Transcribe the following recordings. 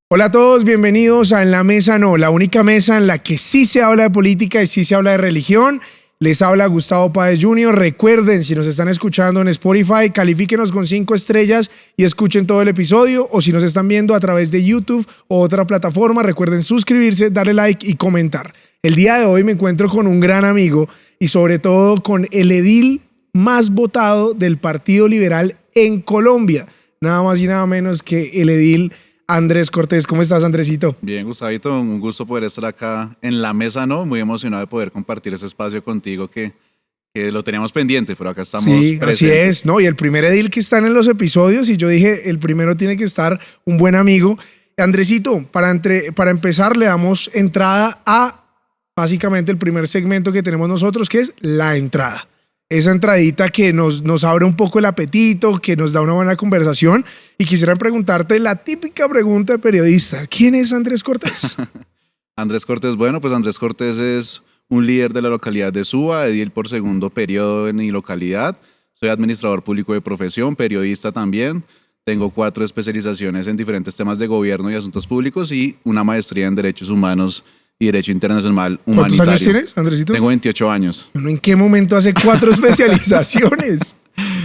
Hola a todos, bienvenidos a En la Mesa No, la única mesa en la que sí se habla de política y sí se habla de religión. Les habla Gustavo Páez Jr. Recuerden, si nos están escuchando en Spotify, califíquenos con 5 estrellas y escuchen todo el episodio. O si nos están viendo a través de YouTube o otra plataforma, recuerden suscribirse, darle like y comentar. El día de hoy me encuentro con un gran amigo y sobre todo con el edil más votado del Partido Liberal en Colombia. Nada más y nada menos que el edil Andrés Cortés. ¿Cómo estás, Andresito? Bien, Gustavito, un gusto poder estar acá en La Mesa No, muy emocionado de poder compartir ese espacio contigo que lo teníamos pendiente, pero acá estamos Sí, presentes. así es, ¿no? Y el primer edil que están en los episodios, y yo dije, el primero tiene que estar un buen amigo. Andresito, para empezar le damos entrada a básicamente el primer segmento que tenemos nosotros, que es la entrada. Esa entradita que nos abre un poco el apetito, que nos da una buena conversación. Y quisiera preguntarte la típica pregunta de periodista. ¿Quién es Andrés Cortés? Andrés Cortés, bueno, pues Andrés Cortés es un líder de la localidad de Suba, edil por segundo periodo en mi localidad. Soy administrador público de profesión, periodista también. Tengo 4 especializaciones en diferentes temas de gobierno y asuntos públicos y una maestría en Derechos Humanos y Derecho Internacional Humanitario. ¿Cuántos años tienes, Andresito? Tengo 28 años. ¿En qué momento hace 4 especializaciones?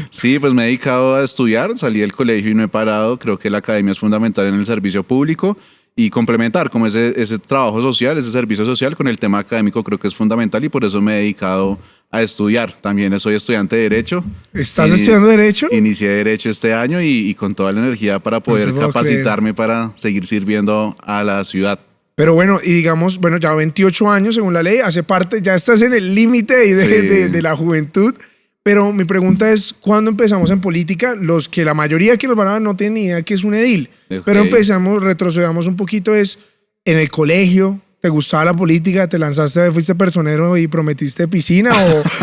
Sí, pues me he dedicado a estudiar, salí del colegio y no he parado. Creo que la academia es fundamental en el servicio público y complementar como ese trabajo social, ese servicio social con el tema académico creo que es fundamental y por eso me he dedicado a estudiar. También soy estudiante de Derecho. ¿Estás estudiando Derecho? Inicié Derecho este año y con toda la energía para poder capacitarme para seguir sirviendo a la ciudad. Pero bueno, y digamos, bueno, ya 28 años según la ley, hace parte, ya estás en el límite de la juventud. Pero mi pregunta es, ¿cuándo empezamos en política? Los que la mayoría que nos van a ver no tienen ni idea que es un edil. Okay. Pero retrocedamos un poquito, es en el colegio, ¿te gustaba la política? ¿Te lanzaste, fuiste personero y prometiste piscina?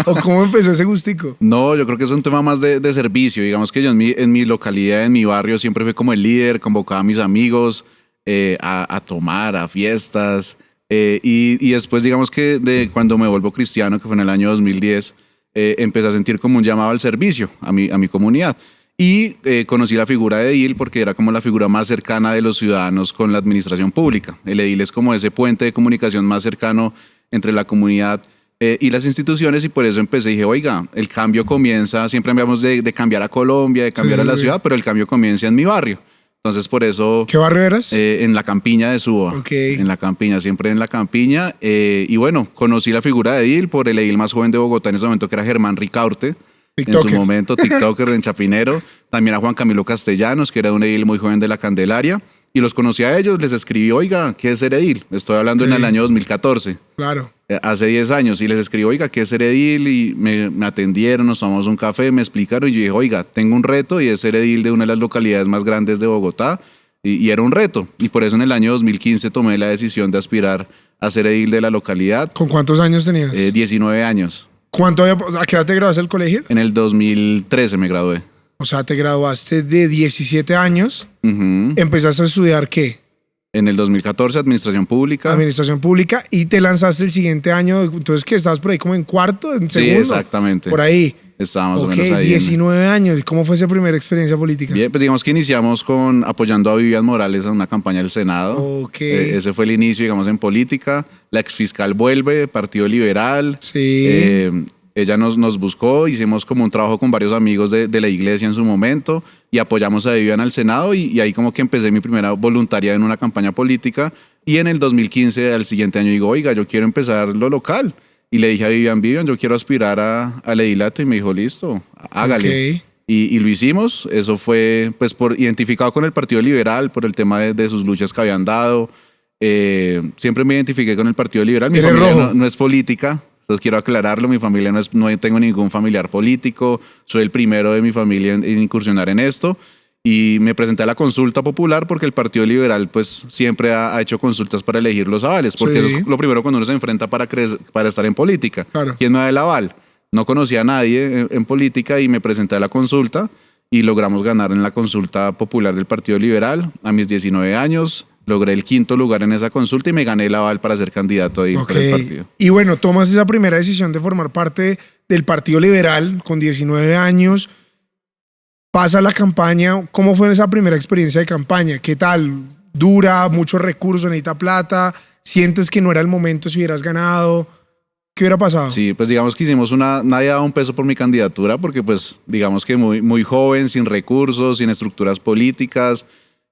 ¿O cómo empezó ese gustico? No, yo creo que es un tema más de servicio. Digamos que yo en mi localidad, en mi barrio, siempre fui como el líder, convocaba a mis amigos a tomar, a fiestas. Y después, digamos que cuando me vuelvo cristiano, que fue en el año 2010, empecé a sentir como un llamado al servicio a mi comunidad. Y conocí la figura de edil porque era como la figura más cercana de los ciudadanos con la administración pública. El edil es como ese puente de comunicación más cercano entre la comunidad y las instituciones y por eso empecé y dije, oiga, el cambio comienza, siempre hablamos de cambiar a Colombia, de cambiar a la ciudad, pero el cambio comienza en mi barrio. Entonces por eso... ¿Qué barrio eras? En la Campiña de Suba. Okay. En la Campiña, siempre en la Campiña. Y bueno, conocí la figura de edil por el edil más joven de Bogotá en ese momento, que era Germán Ricaurte. TikToker. En su momento, TikToker en Chapinero. También a Juan Camilo Castellanos, que era un edil muy joven de la Candelaria. Y los conocí a ellos, les escribí, oiga, ¿qué es ser edil? Estoy hablando en el año 2014. Claro. Hace 10 años. Y les escribí, oiga, ¿qué es ser edil? Y me atendieron, nos tomamos un café, me explicaron. Y yo dije, oiga, tengo un reto y es ser edil de una de las localidades más grandes de Bogotá. Y era un reto. Y por eso en el año 2015 tomé la decisión de aspirar a ser edil de la localidad. ¿Con cuántos años tenías? 19 años. ¿A qué edad te graduaste del colegio? En el 2013 me gradué. O sea, te graduaste de 17 años. ¿Empezaste a estudiar qué? En el 2014, Administración Pública. Administración Pública. Y te lanzaste el siguiente año. Entonces, ¿qué? ¿Estabas por ahí como en cuarto, en segundo? Sí, exactamente. Por ahí. Estábamos más o menos ahí. 19 años. ¿Cómo fue esa primera experiencia política? Bien, pues digamos que iniciamos apoyando a Vivian Morales en una campaña del Senado. Ese fue el inicio, digamos, en política. La exfiscal vuelve, Partido Liberal. Sí. Ella nos buscó, hicimos como un trabajo con varios amigos de la iglesia en su momento y apoyamos a Vivian al Senado y ahí como que empecé mi primera voluntaria en una campaña política y en el 2015, al siguiente año, digo, oiga, yo quiero empezar lo local. Y le dije a Vivian, yo quiero aspirar al edilato y me dijo, listo, hágale. Okay. Y lo hicimos, eso fue pues identificado con el Partido Liberal, por el tema de sus luchas que habían dado. Siempre me identifiqué con el Partido Liberal, mi familia no es política. Entonces quiero aclararlo, mi familia no tengo ningún familiar político, soy el primero de mi familia en incursionar en esto y me presenté a la consulta popular porque el Partido Liberal pues siempre ha hecho consultas para elegir los avales, porque eso es lo primero cuando uno se enfrenta para estar en política. Claro. ¿Quién me da el aval? No conocía a nadie en política y me presenté a la consulta y logramos ganar en la consulta popular del Partido Liberal a mis 19 años. Logré el 5º lugar en esa consulta y me gané el aval para ser candidato ahí por el partido. Y bueno, tomas esa primera decisión de formar parte del Partido Liberal con 19 años. Pasa la campaña. ¿Cómo fue esa primera experiencia de campaña? ¿Qué tal? ¿Dura? ¿Muchos recursos? ¿Necesita plata? ¿Sientes que no era el momento si hubieras ganado? ¿Qué hubiera pasado? Sí, pues digamos que nadie daba un peso por mi candidatura porque pues digamos que muy joven, sin recursos, sin estructuras políticas.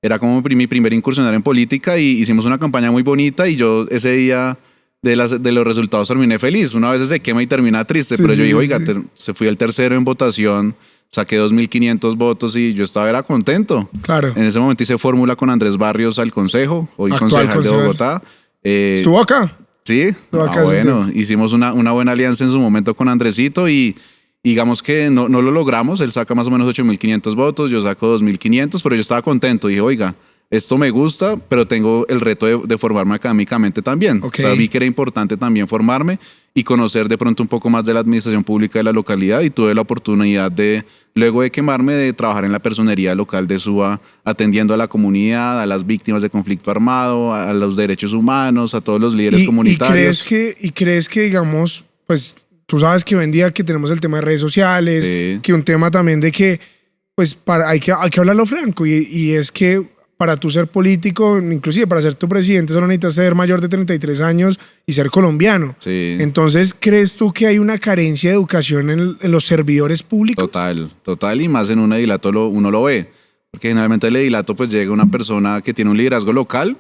Era como mi primer incursionar en política y hicimos una campaña muy bonita y yo ese día de los resultados terminé feliz. Una vez se quema y termina triste, pero yo digo, oiga, se fui el tercero en votación, saqué 2.500 votos y yo era contento. Claro. En ese momento hice fórmula con Andrés Barrios al consejo, hoy Actual concejal de Bogotá. ¿Estuvo acá? Sí, bueno, hicimos una buena alianza en su momento con Andresito y digamos que no lo logramos. Él saca más o menos 8.500 votos, yo saco 2.500, pero yo estaba contento. Dije, oiga, esto me gusta, pero tengo el reto de formarme académicamente también. O sea, vi que era importante también formarme y conocer de pronto un poco más de la administración pública de la localidad y tuve la oportunidad de, luego de quemarme, de trabajar en la personería local de Suba, atendiendo a la comunidad, a las víctimas de conflicto armado, a los derechos humanos, a todos los líderes comunitarios. ¿Y crees que, digamos, pues tú sabes que hoy en día que tenemos el tema de redes sociales, que un tema también de que, pues hay que hablarlo franco y es que para tú ser político, inclusive para ser tu presidente, solo necesitas ser mayor de 33 años y ser colombiano. Sí. Entonces, ¿crees tú que hay una carencia de educación en los servidores públicos? Total, y más en un edilato uno lo ve. Porque generalmente el edilato pues llega una persona que tiene un liderazgo local,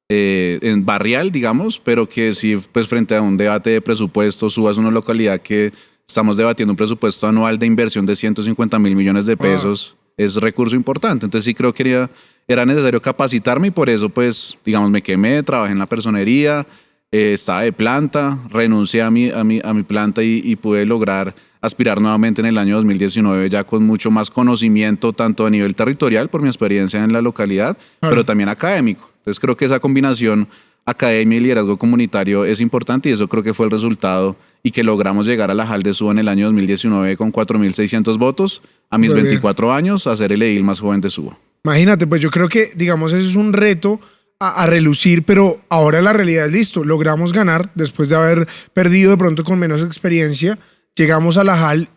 en barrial, digamos, pero que si pues frente a un debate de presupuesto subas una localidad que estamos debatiendo un presupuesto anual de inversión de 150.000 millones de pesos, es recurso importante. Entonces sí creo que era necesario capacitarme y por eso pues digamos me quemé, trabajé en la personería, estaba de planta, renuncié a mi planta y pude lograr aspirar nuevamente en el año 2019 ya con mucho más conocimiento tanto a nivel territorial por mi experiencia en la localidad, pero también académico. Entonces creo que esa combinación academia y liderazgo comunitario es importante y eso creo que fue el resultado y que logramos llegar a la JAL de Suba en el año 2019 con 4.600 votos a mis 24 años a ser el edil más joven de Suba. Imagínate, pues yo creo que, digamos, eso es un reto a relucir, pero ahora la realidad es listo. Logramos ganar después de haber perdido de pronto con menos experiencia. Llegamos a la JAL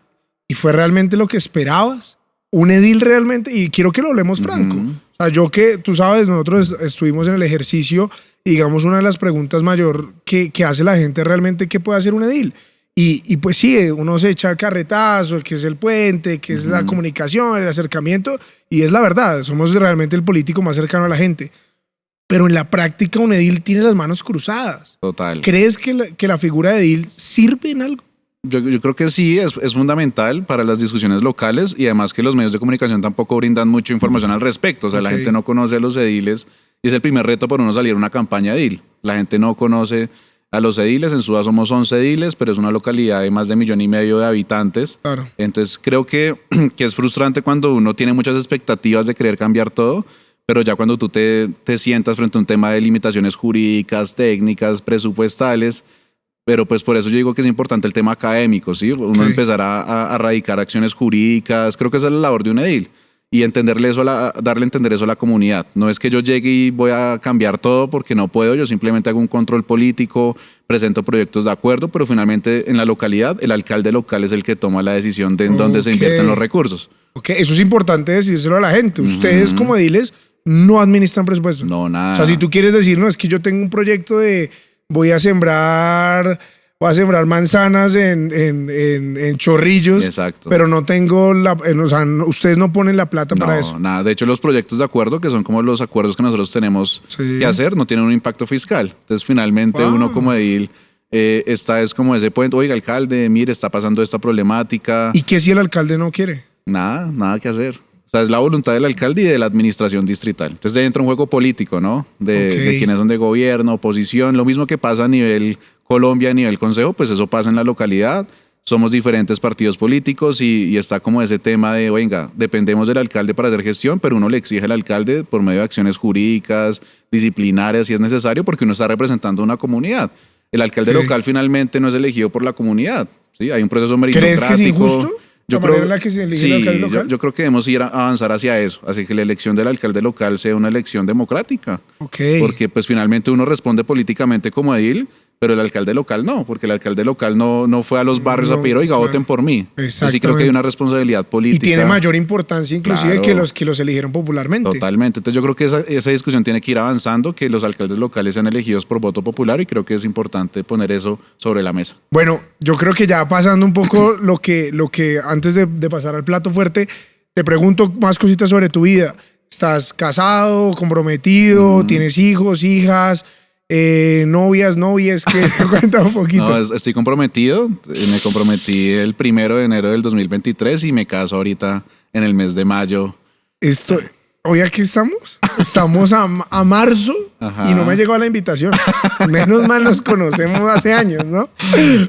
y fue realmente lo que esperabas. Un edil realmente, y quiero que lo hablemos franco. O sea, yo que, tú sabes, nosotros estuvimos en el ejercicio y digamos una de las preguntas mayor que hace la gente realmente, ¿qué puede hacer un edil? Y pues sí, uno se echa el carretazo, que es el puente, que es la comunicación, el acercamiento, y es la verdad, somos realmente el político más cercano a la gente. Pero en la práctica un edil tiene las manos cruzadas. Total. ¿Crees que la figura de edil sirve en algo? Yo creo que sí, es fundamental para las discusiones locales y además que los medios de comunicación tampoco brindan mucha información al respecto. O sea, la gente no conoce a los ediles y es el primer reto para uno salir a una campaña edil. La gente no conoce a los ediles. En Suba somos 11 ediles, pero es una localidad de más de 1,5 millones de habitantes. Claro. Entonces creo que es frustrante cuando uno tiene muchas expectativas de querer cambiar todo, pero ya cuando tú te sientas frente a un tema de limitaciones jurídicas, técnicas, presupuestales, pero pues por eso yo digo que es importante el tema académico, ¿sí? Uno empezar a radicar acciones jurídicas, creo que esa es la labor de un edil. Y darle a entender eso a la comunidad. No es que yo llegue y voy a cambiar todo porque no puedo, yo simplemente hago un control político, presento proyectos de acuerdo, pero finalmente en la localidad el alcalde local es el que toma la decisión de en dónde se invierten los recursos. Eso es importante decírselo a la gente. Ustedes como ediles no administran presupuesto. No, nada. O sea, si tú quieres decir, no, es que yo tengo un proyecto de voy a sembrar manzanas en Chorrillos. Exacto. Pero no tengo o sea, ustedes no ponen la plata para eso. No, nada. De hecho, los proyectos de acuerdo, que son como los acuerdos que nosotros tenemos que hacer, no tienen un impacto fiscal. Entonces, finalmente, uno como edil es como ese puente, oiga, alcalde, mire, está pasando esta problemática. ¿Y qué si el alcalde no quiere? Nada que hacer. O sea, es la voluntad del alcalde y de la administración distrital. Entonces, ahí entra un juego político, ¿no? De quienes son de gobierno, oposición. Lo mismo que pasa a nivel Colombia, a nivel consejo, pues eso pasa en la localidad. Somos diferentes partidos políticos y está como ese tema de, oiga, dependemos del alcalde para hacer gestión, pero uno le exige al alcalde por medio de acciones jurídicas, disciplinarias, si es necesario, porque uno está representando a una comunidad. El alcalde local finalmente no es elegido por la comunidad, ¿sí? Hay un proceso meritocrático. ¿Crees que es injusto? la manera en la que se elige el alcalde local. Yo creo que debemos ir a avanzar hacia eso, así que la elección del alcalde local sea una elección democrática. Okay. Porque pues finalmente uno responde políticamente como edil, pero el alcalde local no, porque el alcalde local no fue a los barrios a pedir, oiga, claro. voten por mí. Así creo que Exactamente. hay una responsabilidad política. Y tiene mayor importancia inclusive Claro. que los eligieron popularmente. Totalmente. Entonces yo creo que esa discusión tiene que ir avanzando, que los alcaldes locales sean elegidos por voto popular y creo que es importante poner eso sobre la mesa. Bueno, yo creo que ya pasando un poco lo que antes de pasar al plato fuerte, te pregunto más cositas sobre tu vida. ¿Estás casado, comprometido, tienes hijos, hijas, novias? ¿Qué? Cuenta un poquito. No, estoy comprometido. Me comprometí el 1 de enero del 2023 y me caso ahorita en el mes de mayo. ¿Hoy aquí estamos? Estamos a marzo. Ajá. Y no me llegó la invitación. Menos mal nos conocemos hace años, ¿no?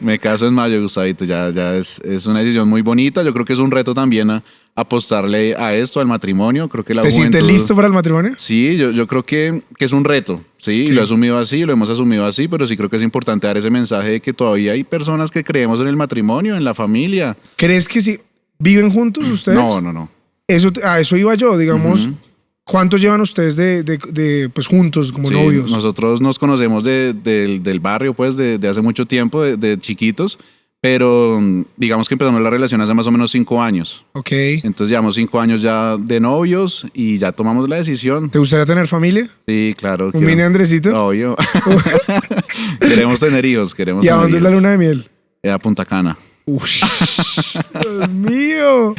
Me caso en mayo, Gustavito. Ya es una decisión muy bonita. Yo creo que es un reto también apostarle a esto, al matrimonio. Creo que la ¿Te sientes juventud- listo para el matrimonio? Sí, yo creo que es un reto, sí, Sí. lo he asumido así, lo hemos asumido así, pero sí creo que es importante dar ese mensaje de que todavía hay personas que creemos en el matrimonio, en la familia. ¿Crees que sí? ¿Viven juntos ustedes? No. A eso iba yo, digamos. Ujú. ¿Cuántos llevan ustedes pues juntos como Sí, novios? nosotros nos conocemos del barrio, pues, de hace mucho tiempo, de chiquitos, pero digamos que empezamos la relación hace más o menos 5 años. Ok. Entonces llevamos 5 años ya de novios y ya tomamos la decisión. ¿Te gustaría tener familia? Sí, claro. ¿Un mini Andresito? Obvio. Queremos tener hijos, ¿Y a dónde es la luna de miel? A Punta Cana. Ush, Dios mío.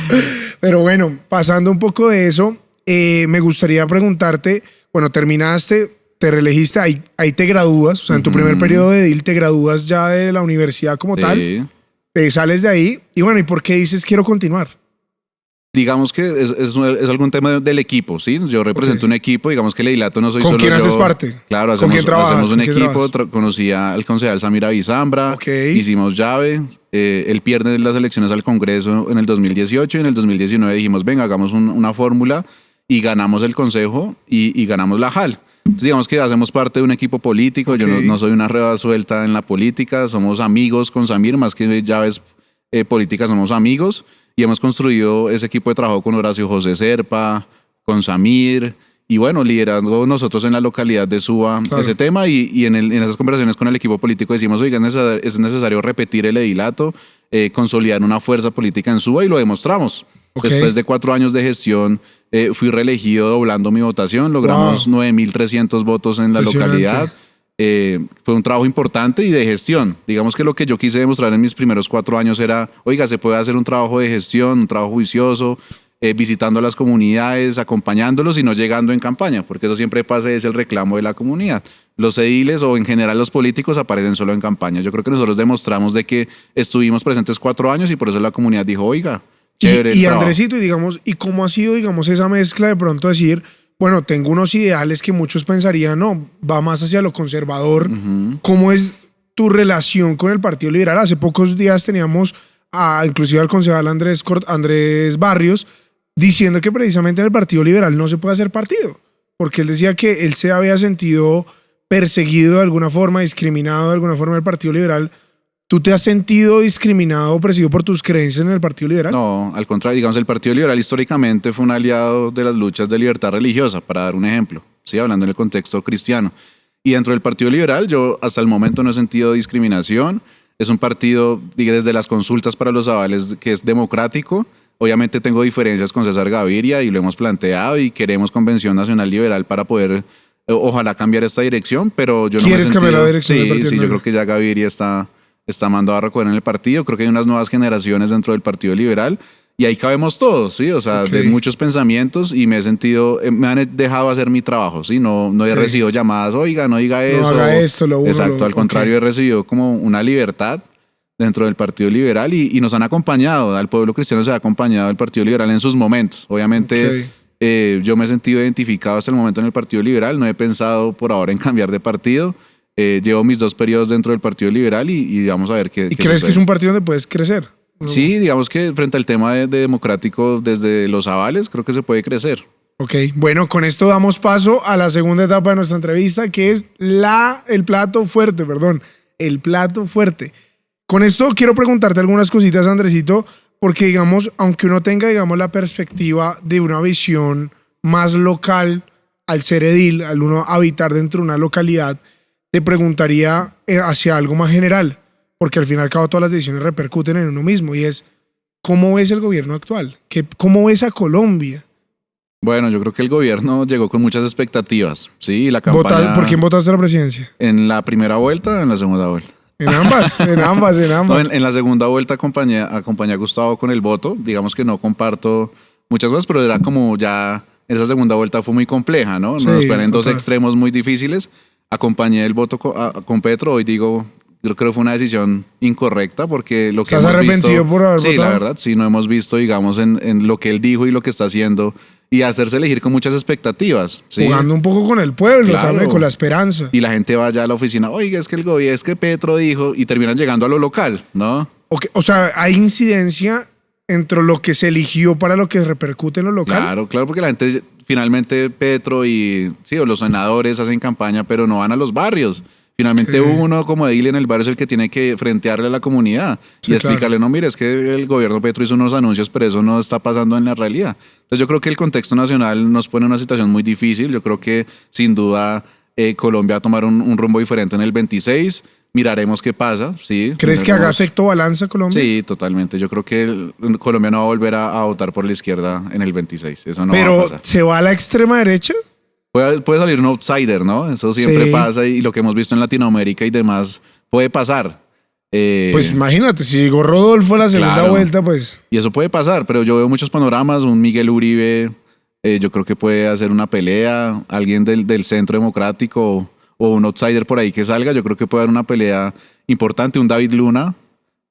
Pero bueno, pasando un poco de eso, me gustaría preguntarte, bueno, terminaste, te reelegiste, ahí te gradúas, o sea, en tu primer periodo de edil te gradúas ya de la universidad como tal, Sí. te sales de ahí y bueno, ¿y por qué dices quiero continuar? Digamos que es algún tema del equipo, ¿sí? Yo represento Ok. un equipo, digamos que el Edilato no soy ¿Con solo quién yo. haces parte? Claro, ¿Con hacemos, quién trabajas? hacemos un ¿Con quién equipo, trabajas? conocí al concejal Samir Avizambra, Ok. hicimos llave, él pierde las elecciones al Congreso en el 2018 y en el 2019 dijimos, venga, hagamos una fórmula y ganamos el consejo y ganamos la JAL. Entonces digamos que hacemos parte de un equipo político, yo Ok. no soy una rueda suelta en la política, somos amigos con Samir, más que llaves políticas somos amigos y hemos construido ese equipo de trabajo con Horacio José Serpa, con Samir y bueno, liderando nosotros en la localidad de Suba Claro. ese tema y en esas conversaciones con el equipo político decimos, oiga, es necesario repetir el edilato, consolidar una fuerza política en Suba y lo demostramos. Ok. Después de 4 años de gestión, fui reelegido doblando mi votación, logramos 9.300 votos en la Impresionante. localidad. Fue un trabajo importante y de gestión. Digamos que lo que yo quise demostrar en mis primeros 4 años era, oiga, se puede hacer un trabajo de gestión, un trabajo juicioso, visitando a las comunidades, acompañándolos y no llegando en campaña, porque eso siempre pasa, es el reclamo de la comunidad. Los ediles o en general los políticos aparecen solo en campaña. Yo creo que nosotros demostramos de que estuvimos presentes 4 años y por eso la comunidad dijo, oiga, chévere el Y trabajo. Andresito, ¿y cómo ha sido, digamos, esa mezcla de pronto decir, bueno, tengo unos ideales que muchos pensarían, no, va más hacia lo conservador? ¿Cómo es tu relación con el Partido Liberal? Hace pocos días teníamos inclusive al concejal Andrés Barrios diciendo que precisamente en el Partido Liberal no se puede hacer partido, porque él decía que él se había sentido perseguido de alguna forma, discriminado de alguna forma del Partido Liberal. ¿Tú te has sentido discriminado o perseguido por tus creencias en el Partido Liberal? No, al contrario, digamos, el Partido Liberal históricamente fue un aliado de las luchas de libertad religiosa, para dar un ejemplo, ¿sí? Hablando en el contexto cristiano. Y dentro del Partido Liberal yo hasta el momento no he sentido discriminación. Es un partido, desde las consultas para los avales, que es democrático. Obviamente tengo diferencias con César Gaviria y lo hemos planteado y queremos Convención Nacional Liberal para poder, ojalá, cambiar esta dirección, pero yo no me he ¿Quieres sentido... cambiar la dirección Sí, del Partido sí, yo Liberal? creo que ya Gaviria está mandado a recoger en el partido. Creo que hay unas nuevas generaciones dentro del Partido Liberal y ahí cabemos todos, ¿sí? O sea, Ok. de muchos pensamientos y me he sentido, me han dejado hacer mi trabajo, ¿sí? No he Ok. recibido llamadas, oiga, no diga eso. haga esto, lo uno, Exacto, lo- al contrario, ok. he recibido como una libertad dentro del Partido Liberal y nos han acompañado, al pueblo cristiano se ha acompañado el Partido Liberal en sus momentos. Obviamente, yo me he sentido identificado hasta el momento en el Partido Liberal, no he pensado por ahora en cambiar de partido. Llevo mis 2 periodos dentro del Partido Liberal y vamos a ver qué ¿Y crees que es un partido donde puedes crecer? Sí, digamos que frente al tema de democrático desde los avales, creo que se puede crecer. Ok, bueno, con esto damos paso a la segunda etapa de nuestra entrevista, que es el plato fuerte. Con esto quiero preguntarte algunas cositas, Andresito, porque digamos, aunque uno tenga, digamos, la perspectiva de una visión más local, al ser edil, al uno habitar dentro de una localidad, le preguntaría hacia algo más general, porque al fin y al cabo todas las decisiones repercuten en uno mismo, y es, ¿cómo ves el gobierno actual? ¿Cómo ves a Colombia? Bueno, yo creo que el gobierno llegó con muchas expectativas, ¿sí? Y la campaña... ¿Por quién votaste a la presidencia? ¿En la primera vuelta o en la segunda vuelta? En ambas, en ambas. No, en la segunda vuelta acompañé a Gustavo con el voto. Digamos que no comparto muchas cosas, pero era como ya... Esa segunda vuelta fue muy compleja, ¿no? Sí, Nos ponen dos total. extremos muy difíciles. Acompañé el voto con Petro. Hoy digo, yo creo que fue una decisión incorrecta porque lo que ¿Estás hemos arrepentido visto... por haber Sí, votado? la verdad, sí, no hemos visto, digamos, en lo que él dijo y lo que está haciendo y hacerse elegir con muchas expectativas. ¿Sí? Jugando un poco con el pueblo, Claro. también con la esperanza. Y la gente va allá a la oficina, oiga, es que el gobierno, es que Petro dijo, y terminan llegando a lo local, ¿no? O sea, hay incidencia entre lo que se eligió para lo que repercute en lo local. Claro, claro, porque la gente, finalmente Petro y sí, o los senadores hacen campaña, pero no van a los barrios. Finalmente Ok. uno como edil en el barrio es el que tiene que frentearle a la comunidad Sí, y explicarle, claro. no, mire, es que el gobierno Petro hizo unos anuncios, pero eso no está pasando en la realidad. Entonces yo creo que el contexto nacional nos pone en una situación muy difícil. Yo creo que sin duda Colombia va a tomar un rumbo diferente en el 26. Miraremos qué pasa, ¿sí? ¿Crees que haga Miraremos- efecto balanza Colombia? Sí, totalmente. Yo creo que Colombia no va a volver a votar por la izquierda en el 26. Eso no va a Pero pasar. ¿se va a la extrema derecha? Puede salir un outsider, ¿no? Eso siempre Sí. pasa y lo que hemos visto en Latinoamérica y demás puede pasar. Pues imagínate, si llegó Rodolfo a la segunda claro. vuelta, pues Y eso puede pasar, pero yo veo muchos panoramas. Un Miguel Uribe, yo creo que puede hacer una pelea. Alguien del Centro Democrático o un outsider por ahí que salga, yo creo que puede haber una pelea importante. Un David Luna,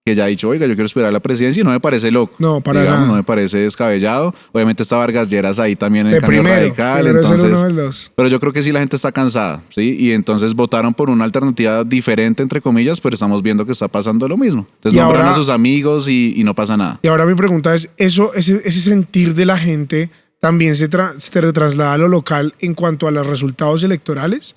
que ya ha dicho, oiga, yo quiero esperar a la presidencia y no me parece loco. No, para digamos, nada. no me parece descabellado. Obviamente está Vargas Lleras ahí también en de el cambio primero. radical. Primero es el Entonces, uno de los. pero yo creo que sí la gente está cansada, ¿sí? Y entonces votaron por una alternativa diferente, entre comillas, pero estamos viendo que está pasando lo mismo. Entonces Y nombran ahora- a sus amigos y no pasa nada. Y ahora mi pregunta es, ese sentir de la gente también se traslada a lo local en cuanto a los resultados electorales?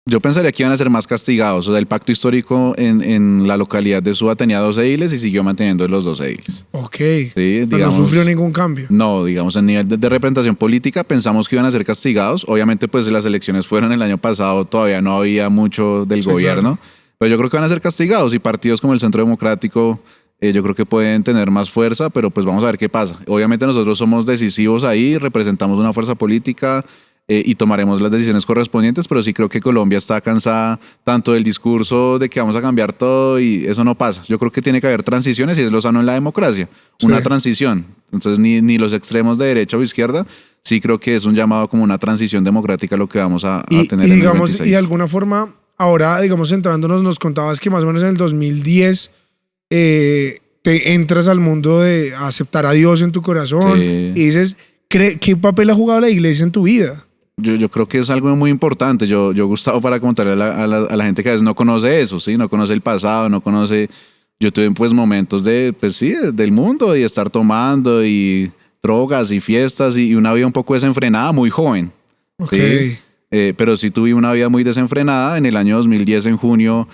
Yo pensaría que iban a ser más castigados. O sea, el pacto histórico en la localidad de Suba tenía 2 ediles y siguió manteniendo los 2 ediles. Ok. Sí, No digamos, sufrió ningún cambio. No, digamos, en nivel de representación política pensamos que iban a ser castigados. Obviamente, pues las elecciones fueron el año pasado, todavía no había mucho del Sí, gobierno, pero yo creo que van a ser castigados y partidos como el Centro Democrático yo creo que pueden tener más fuerza, pero pues vamos a ver qué pasa. Obviamente nosotros somos decisivos ahí, representamos una fuerza política y tomaremos las decisiones correspondientes, pero sí creo que Colombia está cansada tanto del discurso de que vamos a cambiar todo y eso no pasa. Yo creo que tiene que haber transiciones y es lo sano en la democracia, una Sí. transición. Entonces ni los extremos de derecha o izquierda, sí creo que es un llamado como una transición democrática lo que vamos a tener en el digamos, 26. y de alguna forma, ahora, digamos, centrándonos, nos contabas que más o menos en el 2010 te entras al mundo de aceptar a Dios en tu corazón Sí. y dices, ¿qué papel ha jugado la iglesia en tu vida? Yo creo que es algo muy importante. Yo Gustavo, para contarle a la gente que a veces no conoce eso, ¿sí? No conoce el pasado, no conoce... Yo tuve pues momentos pues sí, del mundo y estar tomando y drogas y fiestas y una vida un poco desenfrenada, muy joven. Ok. ¿sí? Pero sí tuve una vida muy desenfrenada. En el año 2010, en junio,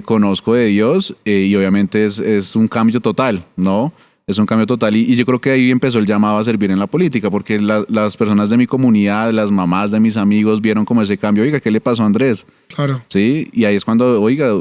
conozco de Dios y obviamente es un cambio total, ¿no? Es un cambio total y yo creo que ahí empezó el llamado a servir en la política, porque las personas de mi comunidad, las mamás de mis amigos vieron como ese cambio. Oiga, ¿qué le pasó a Andrés? Claro. ¿Sí? Y ahí es cuando, oiga,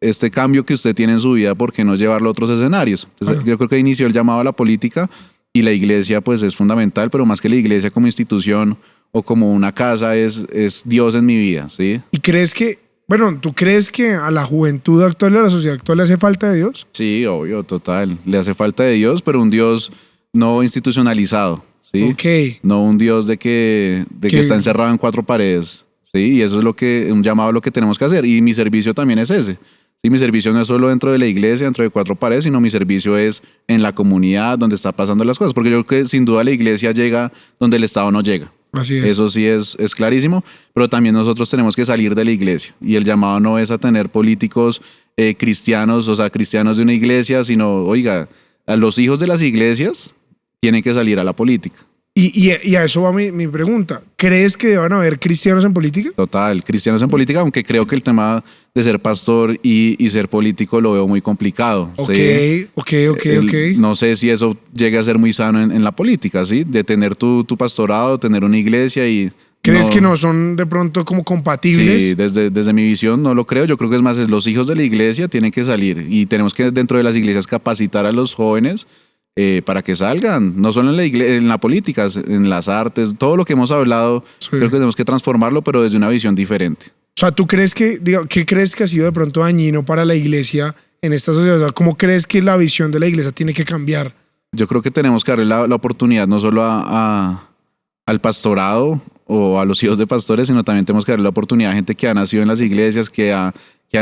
este cambio que usted tiene en su vida, ¿por qué no llevarlo a otros escenarios? Entonces, Claro. yo creo que inició el llamado a la política y la iglesia pues es fundamental, pero más que la iglesia como institución o como una casa es Dios en mi vida, ¿sí? ¿Y crees que, bueno, tú crees que a la juventud actual, a la sociedad actual le hace falta de Dios? Sí, obvio, total. Le hace falta de Dios, pero un Dios no institucionalizado, ¿sí? Ok. No un Dios de que está encerrado en 4 paredes, ¿sí? Y eso es un llamado a lo que tenemos que hacer. Y mi servicio también es ese. Sí, mi servicio no es solo dentro de la iglesia, dentro de 4 paredes, sino mi servicio es en la comunidad donde está pasando las cosas. Porque yo creo que sin duda la iglesia llega donde el Estado no llega. Así es. Eso sí es clarísimo, pero también nosotros tenemos que salir de la iglesia y el llamado no es a tener políticos cristianos, o sea, cristianos de una iglesia, sino, oiga, a los hijos de las iglesias tienen que salir a la política. Y a eso va mi pregunta. ¿Crees que deban haber cristianos en política? Total, cristianos en política, aunque creo que el tema de ser pastor y ser político lo veo muy complicado. Ok, ¿sí? ok. No sé si eso llegue a ser muy sano en la política, ¿sí? De tener tu pastorado, tener una iglesia y... ¿Crees que no son de pronto como compatibles? Sí, desde mi visión no lo creo. Yo creo que es más, los hijos de la iglesia tienen que salir y tenemos que dentro de las iglesias capacitar a los jóvenes para que salgan, no solo en la política, en las artes, todo lo que hemos hablado, Sí. creo que tenemos que transformarlo, pero desde una visión diferente. O sea, ¿tú crees qué crees que ha sido de pronto dañino para la iglesia en esta sociedad? O sea, ¿cómo crees que la visión de la iglesia tiene que cambiar? Yo creo que tenemos que darle la oportunidad no solo al pastorado o a los hijos de pastores, sino también tenemos que darle la oportunidad a gente que ha nacido en las iglesias, que ha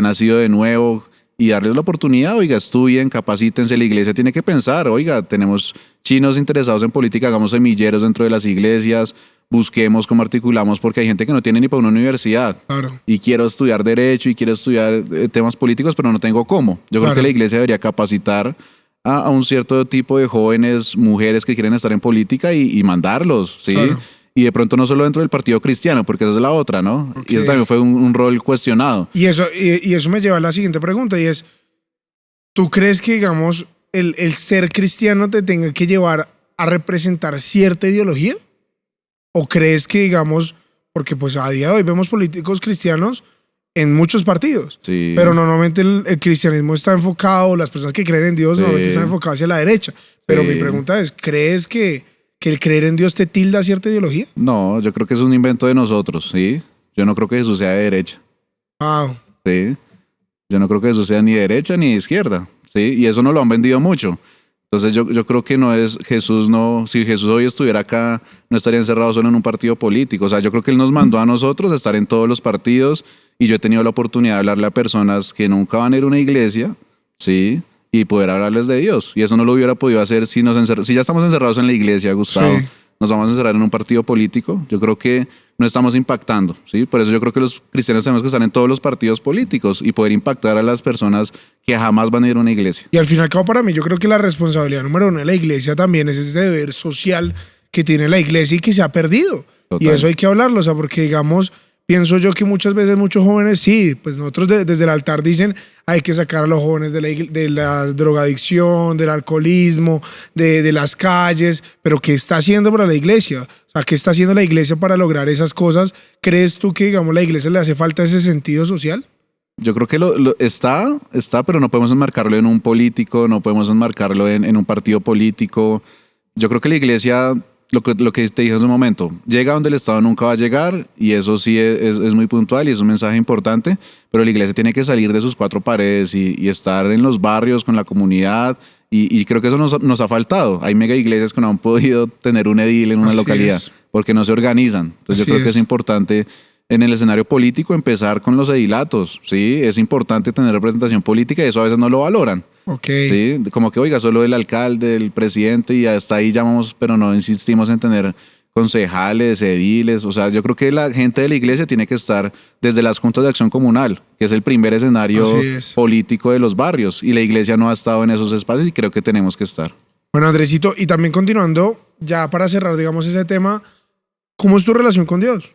nacido de nuevo, y darles la oportunidad, oiga, estudien, capacítense. La iglesia tiene que pensar, oiga, tenemos chinos interesados en política, hagamos semilleros dentro de las iglesias, busquemos cómo articulamos, porque hay gente que no tiene ni para una universidad. Claro. Y quiero estudiar derecho y quiero estudiar temas políticos, pero no tengo cómo. Yo creo Claro. que la iglesia debería capacitar a un cierto tipo de jóvenes, mujeres que quieren estar en política y mandarlos, ¿sí? Claro. Y de pronto no solo dentro del partido cristiano, porque esa es la otra, ¿no? Ok. Y eso también fue un rol cuestionado. Y eso me lleva a la siguiente pregunta, y es, ¿tú crees que, digamos, el ser cristiano te tenga que llevar a representar cierta ideología? ¿O crees que, digamos, porque pues a día de hoy vemos políticos cristianos en muchos partidos, Sí. pero normalmente el cristianismo está enfocado, las personas que creen en Dios Sí. normalmente están enfocadas hacia la derecha? Pero Sí. mi pregunta es, ¿crees que el creer en Dios te tilda cierta ideología? No, yo creo que es un invento de nosotros, ¿sí? Yo no creo que Jesús sea de derecha, Wow. ¿sí? Yo no creo que Jesús sea ni de derecha ni de izquierda, ¿sí? Y eso no lo han vendido mucho. Entonces yo creo que no es Jesús, no, si Jesús hoy estuviera acá, no estaría encerrado solo en un partido político. O sea, yo creo que Él nos mandó a nosotros a estar en todos los partidos, y yo he tenido la oportunidad de hablarle a personas que nunca van a ir a una iglesia, ¿sí? Y poder hablarles de Dios. Y eso no lo hubiera podido hacer si ya estamos encerrados en la iglesia, Gustavo. Sí. Nos vamos a encerrar en un partido político. Yo creo que no estamos impactando, ¿sí? Por eso yo creo que los cristianos tenemos que estar en todos los partidos políticos y poder impactar a las personas que jamás van a ir a una iglesia. Y al fin y al cabo, para mí, yo creo que la responsabilidad número uno de la iglesia también es ese deber social que tiene la iglesia y que se ha perdido. Total. Y eso hay que hablarlo, o sea, porque digamos, pienso yo que muchas veces muchos jóvenes, sí, pues nosotros desde el altar dicen, hay que sacar a los jóvenes de la drogadicción, del alcoholismo, de las calles, pero ¿qué está haciendo para la iglesia? O sea, ¿qué está haciendo la iglesia para lograr esas cosas? ¿Crees tú que, digamos, la iglesia le hace falta ese sentido social? Yo creo que está, pero no podemos enmarcarlo en un político, no podemos enmarcarlo en un partido político. Yo creo que la iglesia, lo que te dije hace un momento, llega donde el Estado nunca va a llegar, y eso sí es muy puntual y es un mensaje importante, pero la iglesia tiene que salir de sus cuatro paredes y estar en los barrios con la comunidad, y creo que eso nos ha faltado. Hay mega iglesias que no han podido tener un edil en una Así localidad es. porque no se organizan. Entonces Así yo creo que es. es importante en el escenario político empezar con los edilatos, ¿sí? Es importante tener representación política y eso a veces no lo valoran. Ok. Sí, como que oiga, solo el alcalde, el presidente y hasta ahí llamamos, pero no insistimos en tener concejales, ediles. O sea, yo creo que la gente de la iglesia tiene que estar desde las juntas de acción comunal, que es el primer escenario Así es. político de los barrios, y la iglesia no ha estado en esos espacios y creo que tenemos que estar. Bueno, Andresito, y también continuando, ya para cerrar, digamos, ese tema, ¿cómo es tu relación con Dios?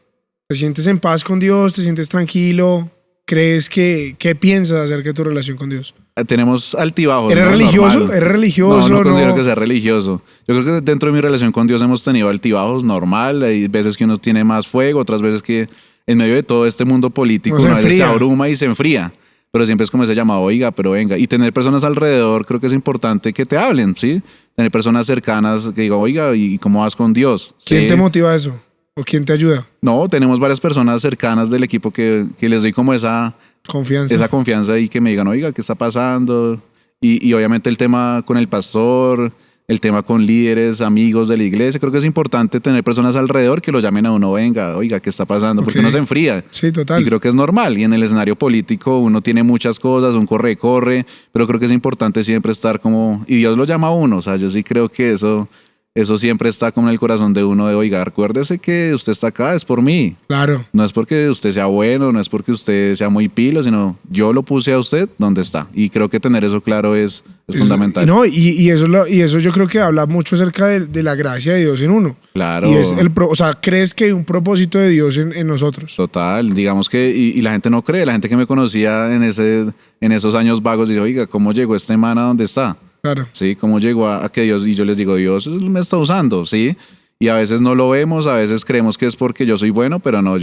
¿Te sientes en paz con Dios? ¿Te sientes tranquilo? ¿Crees qué piensas acerca de tu relación con Dios? Tenemos altibajos. ¿Eres ¿no? religioso? Normal. ¿Eres religioso? No considero que sea religioso. Yo creo que dentro de mi relación con Dios hemos tenido altibajos, normal. Hay veces que uno tiene más fuego, otras veces que en medio de todo este mundo político Uno se uno a veces se enfría. abruma y se enfría. Pero siempre es como ese llamado, oiga, pero venga. Y tener personas alrededor, creo que es importante que te hablen, ¿sí? Tener personas cercanas que digan, oiga, ¿y cómo vas con Dios? ¿Quién ¿Sí? te motiva a eso? ¿O quién te ayuda? No, tenemos varias personas cercanas del equipo que les doy como esa confianza y que me digan, oiga, ¿qué está pasando? Y obviamente el tema con el pastor, el tema con líderes, amigos de la iglesia. Creo que es importante tener personas alrededor que lo llamen a uno, venga, oiga, ¿qué está pasando? Porque Ok. uno se enfría. Sí, total. Y creo que es normal. Y en el escenario político uno tiene muchas cosas, un corre, pero creo que es importante siempre estar como... Y Dios lo llama a uno. O sea, yo sí creo que eso eso siempre está como en el corazón de uno de, oiga, acuérdese que usted está acá, es por mí. Claro. No es porque usted sea bueno, no es porque usted sea muy pilo, sino yo lo puse a usted donde está. Y creo que tener eso claro es fundamental. No, y eso yo creo que habla mucho acerca de la gracia de Dios en uno. Claro. Y es o sea, ¿crees que hay un propósito de Dios en nosotros? Total, digamos que, y la gente no cree, la gente que me conocía en esos años vagos dice, oiga, ¿cómo llegó este man a donde está? Claro. Sí, ¿cómo llegó a que Dios? Y yo les digo, Dios me está usando, ¿sí? Y a veces no lo vemos, a veces creemos que es porque yo soy bueno, pero no,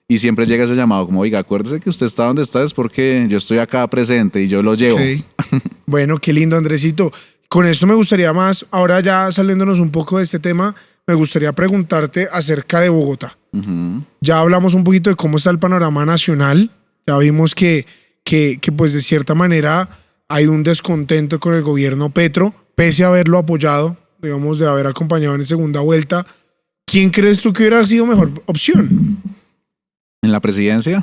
y siempre llega ese llamado como, oiga, acuérdese que usted está donde está, es porque yo estoy acá presente y yo lo llevo. Okay. Bueno, qué lindo, Andresito. Con esto me gustaría más, ahora ya saliéndonos un poco de este tema, me gustaría preguntarte acerca de Bogotá. Ya hablamos un poquito de cómo está el panorama nacional, ya vimos que pues de cierta manera hay un descontento con el gobierno Petro, pese a haberlo apoyado, digamos, de haber acompañado en segunda vuelta. ¿Quién crees tú que hubiera sido mejor opción? En la presidencia,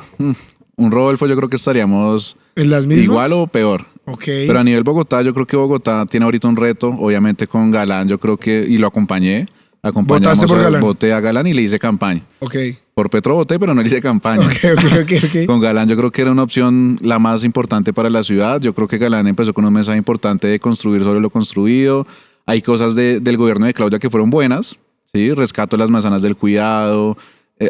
un Rodolfo yo creo que estaríamos ¿En las mismas? igual o peor. Okay. Pero a nivel Bogotá, yo creo que Bogotá tiene ahorita un reto, obviamente con Galán, yo creo que, y lo acompañé. ¿Votaste por Galán? Voté a Galán y le hice campaña. Ok. Por Petro voté, pero no le hice campaña. Okay. Con Galán yo creo que era una opción la más importante para la ciudad. Yo creo que Galán empezó con un mensaje importante de construir sobre lo construido. Hay cosas del gobierno de Claudia que fueron buenas, ¿sí? Rescato las manzanas del cuidado.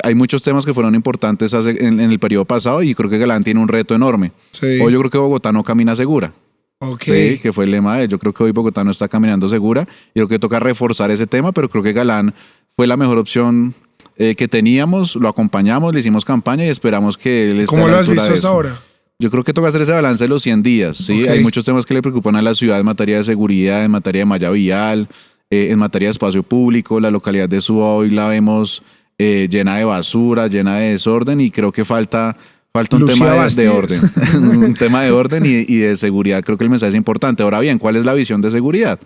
Hay muchos temas que fueron importantes en el periodo pasado y creo que Galán tiene un reto enorme. Sí. Hoy yo creo que Bogotá no camina segura. Okay. Sí, que fue el lema de él. Yo creo que hoy Bogotá no está caminando segura. Yo creo que toca reforzar ese tema, pero creo que Galán fue la mejor opción que teníamos. Lo acompañamos, le hicimos campaña y esperamos que él esté a la altura de eso. ¿Cómo lo has visto hasta ahora? Yo creo que toca hacer ese balance de los 100 días. ¿Sí? Okay. Hay muchos temas que le preocupan a la ciudad en materia de seguridad, en materia de malla vial, en materia de espacio público. La localidad de Suba hoy la vemos llena de basura, llena de desorden y creo que falta un tema de orden, un tema de orden y de seguridad. Creo que el mensaje es importante. Ahora bien, ¿cuál es la visión de seguridad?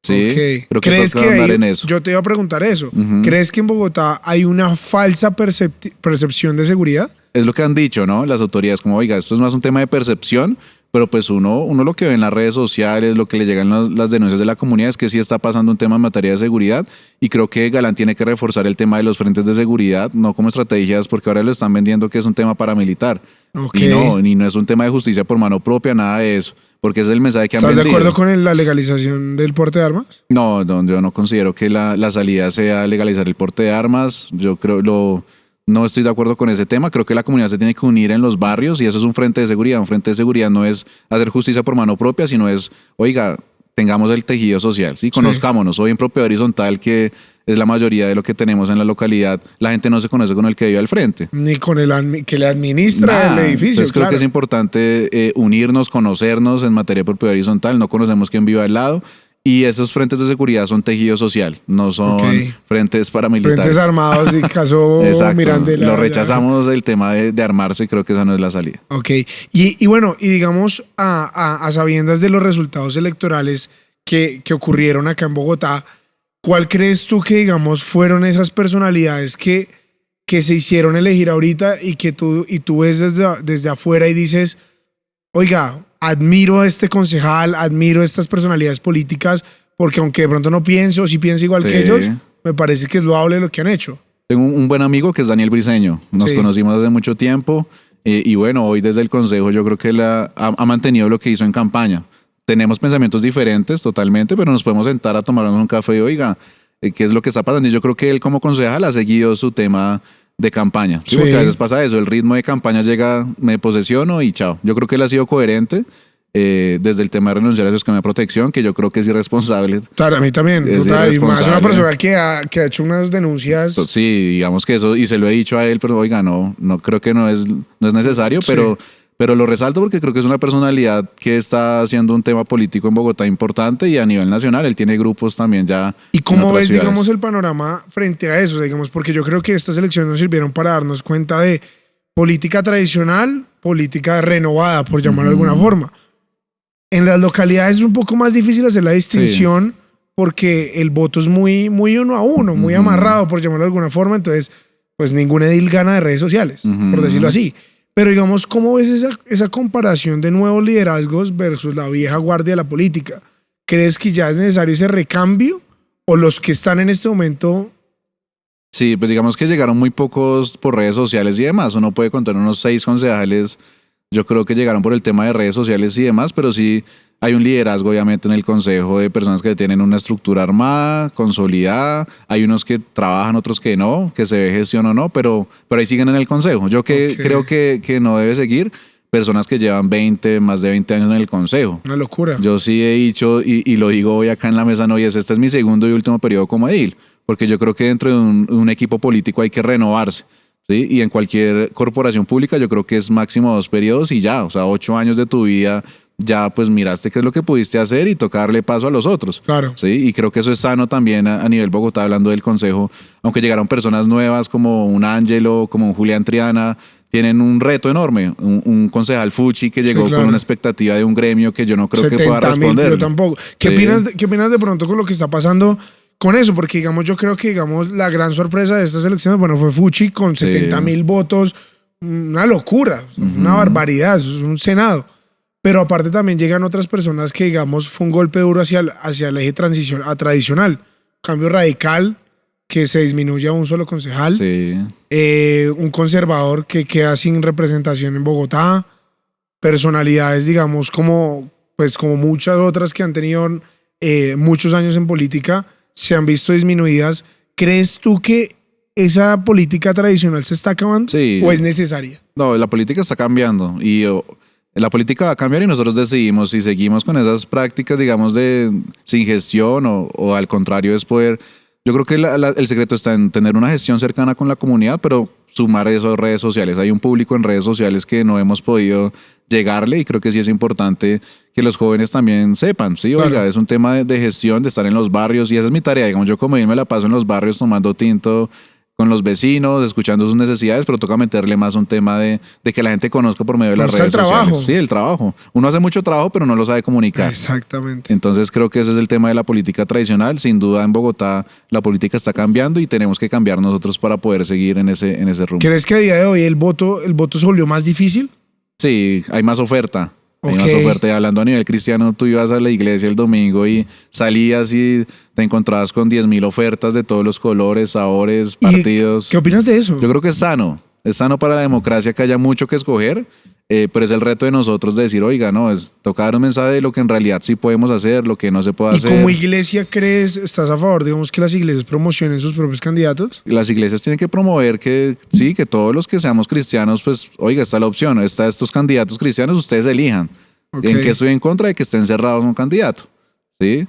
Sí, okay. creo que ¿Crees toca andar en eso. Yo te iba a preguntar eso. ¿Crees que en Bogotá hay una falsa percepción de seguridad? Es lo que han dicho, ¿no? Las autoridades, como, oiga, esto es más un tema de percepción, pero pues uno lo que ve en las redes sociales, lo que le llegan las denuncias de la comunidad es que sí está pasando un tema en materia de seguridad y creo que Galán tiene que reforzar el tema de los frentes de seguridad, no como estrategias, porque ahora lo están vendiendo que es un tema paramilitar. Okay. Y no es un tema de justicia por mano propia, nada de eso, porque ese es el mensaje que han vendido. ¿Estás de acuerdo con la legalización del porte de armas? No, yo no considero que la salida sea legalizar el porte de armas. Yo creo no estoy de acuerdo con ese tema. Creo que la comunidad se tiene que unir en los barrios y eso es un frente de seguridad. Un frente de seguridad no es hacer justicia por mano propia, sino es, oiga, tengamos el tejido social, ¿sí? Conozcámonos. Hoy en propiedad horizontal, que es la mayoría de lo que tenemos en la localidad, la gente no se conoce con el que vive al frente. Ni con el que le administra el edificio. Entonces creo que es importante unirnos, conocernos en materia de propiedad horizontal. No conocemos quién vive al lado. Y esos frentes de seguridad son tejido social, no son frentes paramilitares. Frentes armados y caso Mirandela. Lo rechazamos el tema de armarse y creo que esa no es la salida. Ok. Y bueno, y digamos, a sabiendas de los resultados electorales que ocurrieron acá en Bogotá, ¿cuál crees tú que, digamos, fueron esas personalidades que se hicieron elegir ahorita y que tú ves desde afuera y dices, oiga, admiro a este concejal, admiro a estas personalidades políticas, porque aunque de pronto no pienso, o si pienso igual que ellos, me parece que es loable lo que han hecho? Tengo un buen amigo que es Daniel Briceño. Nos conocimos hace mucho tiempo y bueno, hoy desde el consejo yo creo que ha mantenido lo que hizo en campaña. Tenemos pensamientos diferentes totalmente, pero nos podemos sentar a tomarnos un café y oiga, ¿qué es lo que está pasando? Y yo creo que él como concejal ha seguido su tema de campaña. Sí, porque a veces pasa eso, el ritmo de campaña llega, me posesiono y chao. Yo creo que él ha sido coherente desde el tema de renunciar a su esquema de protección, que yo creo que es irresponsable. Claro, a mí también. Y más una persona que ha hecho unas denuncias. Sí, digamos que eso, y se lo he dicho a él, pero oiga, no creo que no es necesario, pero lo resalto porque creo que es una personalidad que está haciendo un tema político en Bogotá importante y a nivel nacional. Él tiene grupos también ya. ¿Y cómo ves, digamos, el panorama frente a eso? Digamos, porque yo creo que estas elecciones nos sirvieron para darnos cuenta de política tradicional, política renovada, por llamarlo de alguna forma. En las localidades es un poco más difícil hacer la distinción porque el voto es muy, muy uno a uno, muy amarrado, por llamarlo de alguna forma. Entonces, pues ningún edil gana de redes sociales, por decirlo así. Pero digamos, ¿cómo ves esa comparación de nuevos liderazgos versus la vieja guardia de la política? ¿Crees que ya es necesario ese recambio o los que están en este momento? Sí, pues digamos que llegaron muy pocos por redes sociales y demás. Uno puede contar unos 6 concejales. Yo creo que llegaron por el tema de redes sociales y demás, pero sí hay un liderazgo obviamente en el consejo de personas que tienen una estructura armada, consolidada. Hay unos que trabajan, otros que no, que se ve gestión o no, pero ahí siguen en el consejo. Yo creo que no debe seguir personas que llevan más de 20 años en el consejo. Una locura. Yo sí he dicho, y lo digo hoy acá en la mesa, no, y este es mi segundo y último periodo como edil, porque yo creo que dentro de un equipo político hay que renovarse, ¿sí? Y en cualquier corporación pública yo creo que es máximo 2 periodos y ya, o sea, 8 años de tu vida, ya pues miraste qué es lo que pudiste hacer y toca darle paso a los otros. Claro. ¿Sí? Y creo que eso es sano también a nivel Bogotá, hablando del consejo, aunque llegaron personas nuevas como un Ángelo, como un Julián Triana, tienen un reto enorme, un concejal Fuchi que llegó con una expectativa de un gremio que yo no creo que pueda responder. Pero tampoco. ¿Qué opinas de pronto con lo que está pasando con eso? Porque digamos, yo creo que digamos la gran sorpresa de estas elecciones, bueno, fue Fuchi con 70,000 votos, una locura, una barbaridad, eso es un Senado. Pero aparte también llegan otras personas que digamos fue un golpe duro hacia el eje tradicional, cambio radical, que se disminuye a un solo concejal, un conservador que queda sin representación en Bogotá, personalidades digamos como muchas otras que han tenido muchos años en política se han visto disminuidas. ¿Crees tú que esa política tradicional se está acabando o es necesaria? No, la política está cambiando y la política va a cambiar y nosotros decidimos si seguimos con esas prácticas, digamos, de sin gestión o al contrario es poder. Yo creo que el secreto está en tener una gestión cercana con la comunidad, pero sumar eso a redes sociales. Hay un público en redes sociales que no hemos podido llegarle y creo que sí es importante que los jóvenes también sepan, sí, oiga, claro. Es un tema de gestión, de estar en los barrios y esa es mi tarea. Digamos, yo como bien me la paso en los barrios tomando tinto con los vecinos, escuchando sus necesidades, pero toca meterle más un tema de que la gente conozca por medio de las redes sociales. Sí, el trabajo. Uno hace mucho trabajo, pero no lo sabe comunicar. Exactamente. Entonces creo que ese es el tema de la política tradicional. Sin duda en Bogotá la política está cambiando y tenemos que cambiar nosotros para poder seguir en ese rumbo. ¿Crees que a día de hoy el voto se volvió más difícil? Sí, hay más oferta. Hay más oferta. Y hablando a nivel cristiano, tú ibas a la iglesia el domingo y salías y te encontrabas con 10,000 ofertas de todos los colores, sabores, partidos. ¿Qué opinas de eso? Yo creo que es sano. Es sano para la democracia que haya mucho que escoger, pero es el reto de nosotros de decir, oiga, no, toca dar un mensaje de lo que en realidad sí podemos hacer, lo que no se puede hacer. ¿Y como iglesia estás a favor, digamos, que las iglesias promocionen sus propios candidatos? Las iglesias tienen que promover que todos los que seamos cristianos, pues, oiga, está la opción, estos candidatos cristianos, ustedes elijan. ¿En qué estoy en contra de que estén cerrados un candidato? ¿Sí?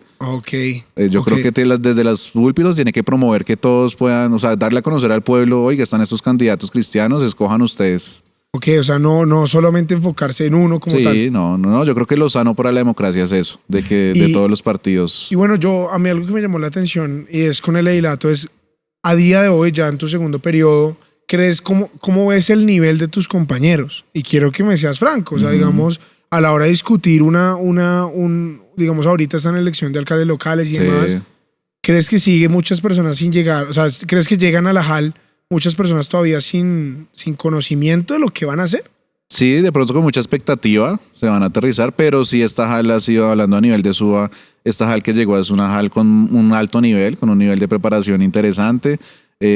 Yo creo que desde los púlpitos tiene que promover que todos puedan, o sea, darle a conocer al pueblo, oiga, están estos candidatos cristianos, escojan ustedes. O sea, no solamente enfocarse en uno como tal. Sí, no, yo creo que lo sano para la democracia es eso, de todos los partidos. Y bueno, a mí algo que me llamó la atención y es con el edilato es, a día de hoy, ya en tu segundo periodo, ¿crees cómo ves el nivel de tus compañeros? Y quiero que me seas franco, o sea, digamos, a la hora de discutir digamos, ahorita están en elección de alcaldes locales y demás, ¿crees que sigue muchas personas sin llegar? O sea, ¿crees que llegan a la JAL muchas personas todavía sin conocimiento de lo que van a hacer? Sí, de pronto con mucha expectativa se van a aterrizar, pero sí esta JAL ha sido, hablando a nivel de SUA, esta JAL que llegó es una JAL con un alto nivel, con un nivel de preparación interesante.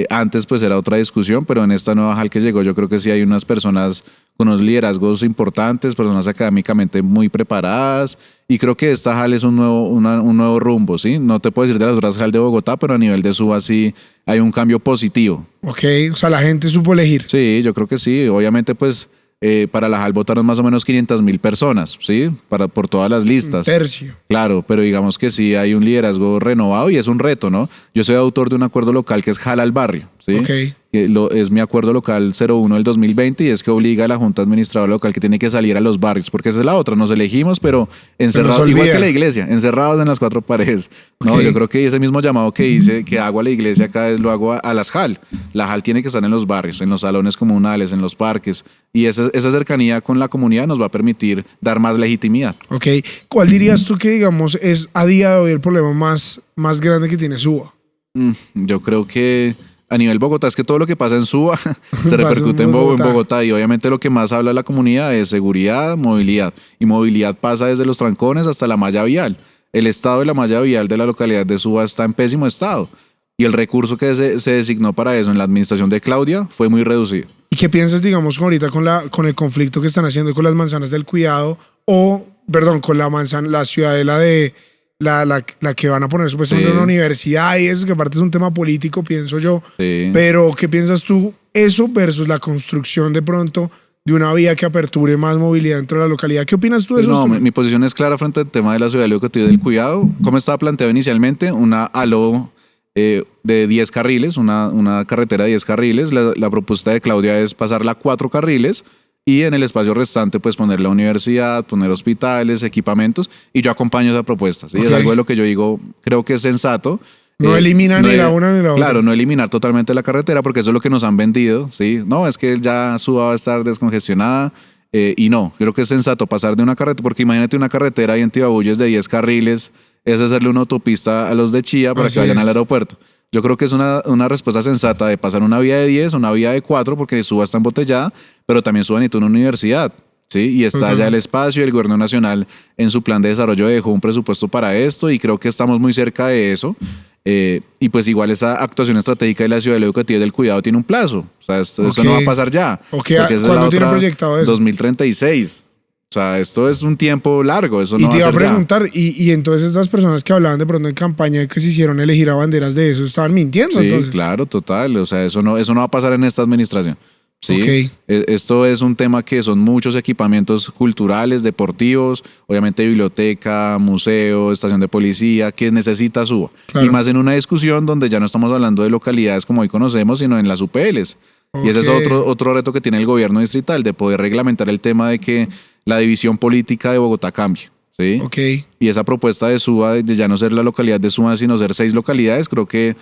Antes pues era otra discusión, pero en esta nueva JAL que llegó yo creo que sí hay unas personas con unos liderazgos importantes, personas académicamente muy preparadas y creo que esta JAL es un nuevo rumbo, ¿sí? No te puedo decir de las otras JAL de Bogotá, pero a nivel de SUA sí hay un cambio positivo. O sea, la gente supo elegir. Sí, yo creo que sí. Obviamente pues para la JAL votaron más o menos 500,000 personas, ¿sí? Por todas las listas. Un tercio. Claro, pero digamos que sí hay un liderazgo renovado y es un reto, ¿no? Yo soy autor de un acuerdo local que es JAL al barrio, ¿sí? Es mi acuerdo local 01 del 2020 y es que obliga a la Junta Administradora Local que tiene que salir a los barrios, porque esa es la otra, nos elegimos, pero encerrados, igual que la iglesia, encerrados en las 4 paredes. No, yo creo que ese mismo llamado que hice, que hago a la iglesia cada vez lo hago a las JAL. La JAL tiene que estar en los barrios, en los salones comunales, en los parques, y esa cercanía con la comunidad nos va a permitir dar más legitimidad. ¿Cuál dirías tú que, digamos, es a día de hoy el problema más grande que tiene SUA? Yo creo que a nivel Bogotá es que todo lo que pasa en SUA se repercute en Bogotá y obviamente lo que más habla la comunidad es seguridad, movilidad y movilidad pasa desde los trancones hasta la malla vial. el estado de la malla vial de la localidad de Suba está en pésimo estado. Y el recurso que se designó para eso en la administración de Claudia fue muy reducido. ¿Y qué piensas, digamos, ahorita con el conflicto que están haciendo con las manzanas del cuidado con la ciudadela de la que van a poner supuestamente una universidad y eso, que aparte es un tema político, pienso yo. Sí. Pero, ¿qué piensas tú eso versus la construcción de pronto de una vía que aperture más movilidad dentro de la localidad? ¿Qué opinas tú de eso? No, mi posición es clara frente al tema de la ciudad educativa del cuidado. Como estaba planteado inicialmente, una ALO de 10 carriles, una carretera de 10 carriles. La propuesta de Claudia es pasarla a 4 carriles y en el espacio restante pues poner la universidad, poner hospitales, equipamientos, y yo acompaño esa propuesta. ¿Sí? Es algo de lo que yo digo, creo que es sensato. No eliminar ni la una ni la otra. Claro, no eliminar totalmente la carretera porque eso es lo que nos han vendido, ¿sí? No, es que ya Suba va a estar descongestionada y no, creo que es sensato pasar de una carretera, porque imagínate una carretera ahí en Tibabuyes de 10 carriles, es hacerle una autopista a los de Chía para que vayan al aeropuerto. Yo creo que es una respuesta sensata de pasar una vía de 10 a una vía de 4 porque Suba está embotellada, pero también Suba necesita una universidad. Sí, y está ya el espacio y el gobierno nacional en su plan de desarrollo dejó un presupuesto para esto y creo que estamos muy cerca de eso. Y pues igual esa actuación estratégica de la ciudad educativa y del cuidado tiene un plazo. O sea, esto no va a pasar ya. ¿Cuándo tiene proyectado eso? 2036. O sea, esto es un tiempo largo, eso no va a ser ya. Y te iba a preguntar, y entonces estas personas que hablaban de pronto en campaña que se hicieron elegir a banderas de eso, ¿estaban mintiendo? Sí, entonces? Claro, total. O sea, eso no va a pasar en esta administración. Sí, esto es un tema que son muchos equipamientos culturales, deportivos, obviamente biblioteca, museo, estación de policía, que necesita Suba. Claro. Y más en una discusión donde ya no estamos hablando de localidades como hoy conocemos, sino en las UPLs. Y ese es otro reto que tiene el gobierno distrital, de poder reglamentar el tema de que la división política de Bogotá cambie. ¿Sí? Y esa propuesta de Suba, de ya no ser la localidad de Suba, sino ser 6 localidades, creo que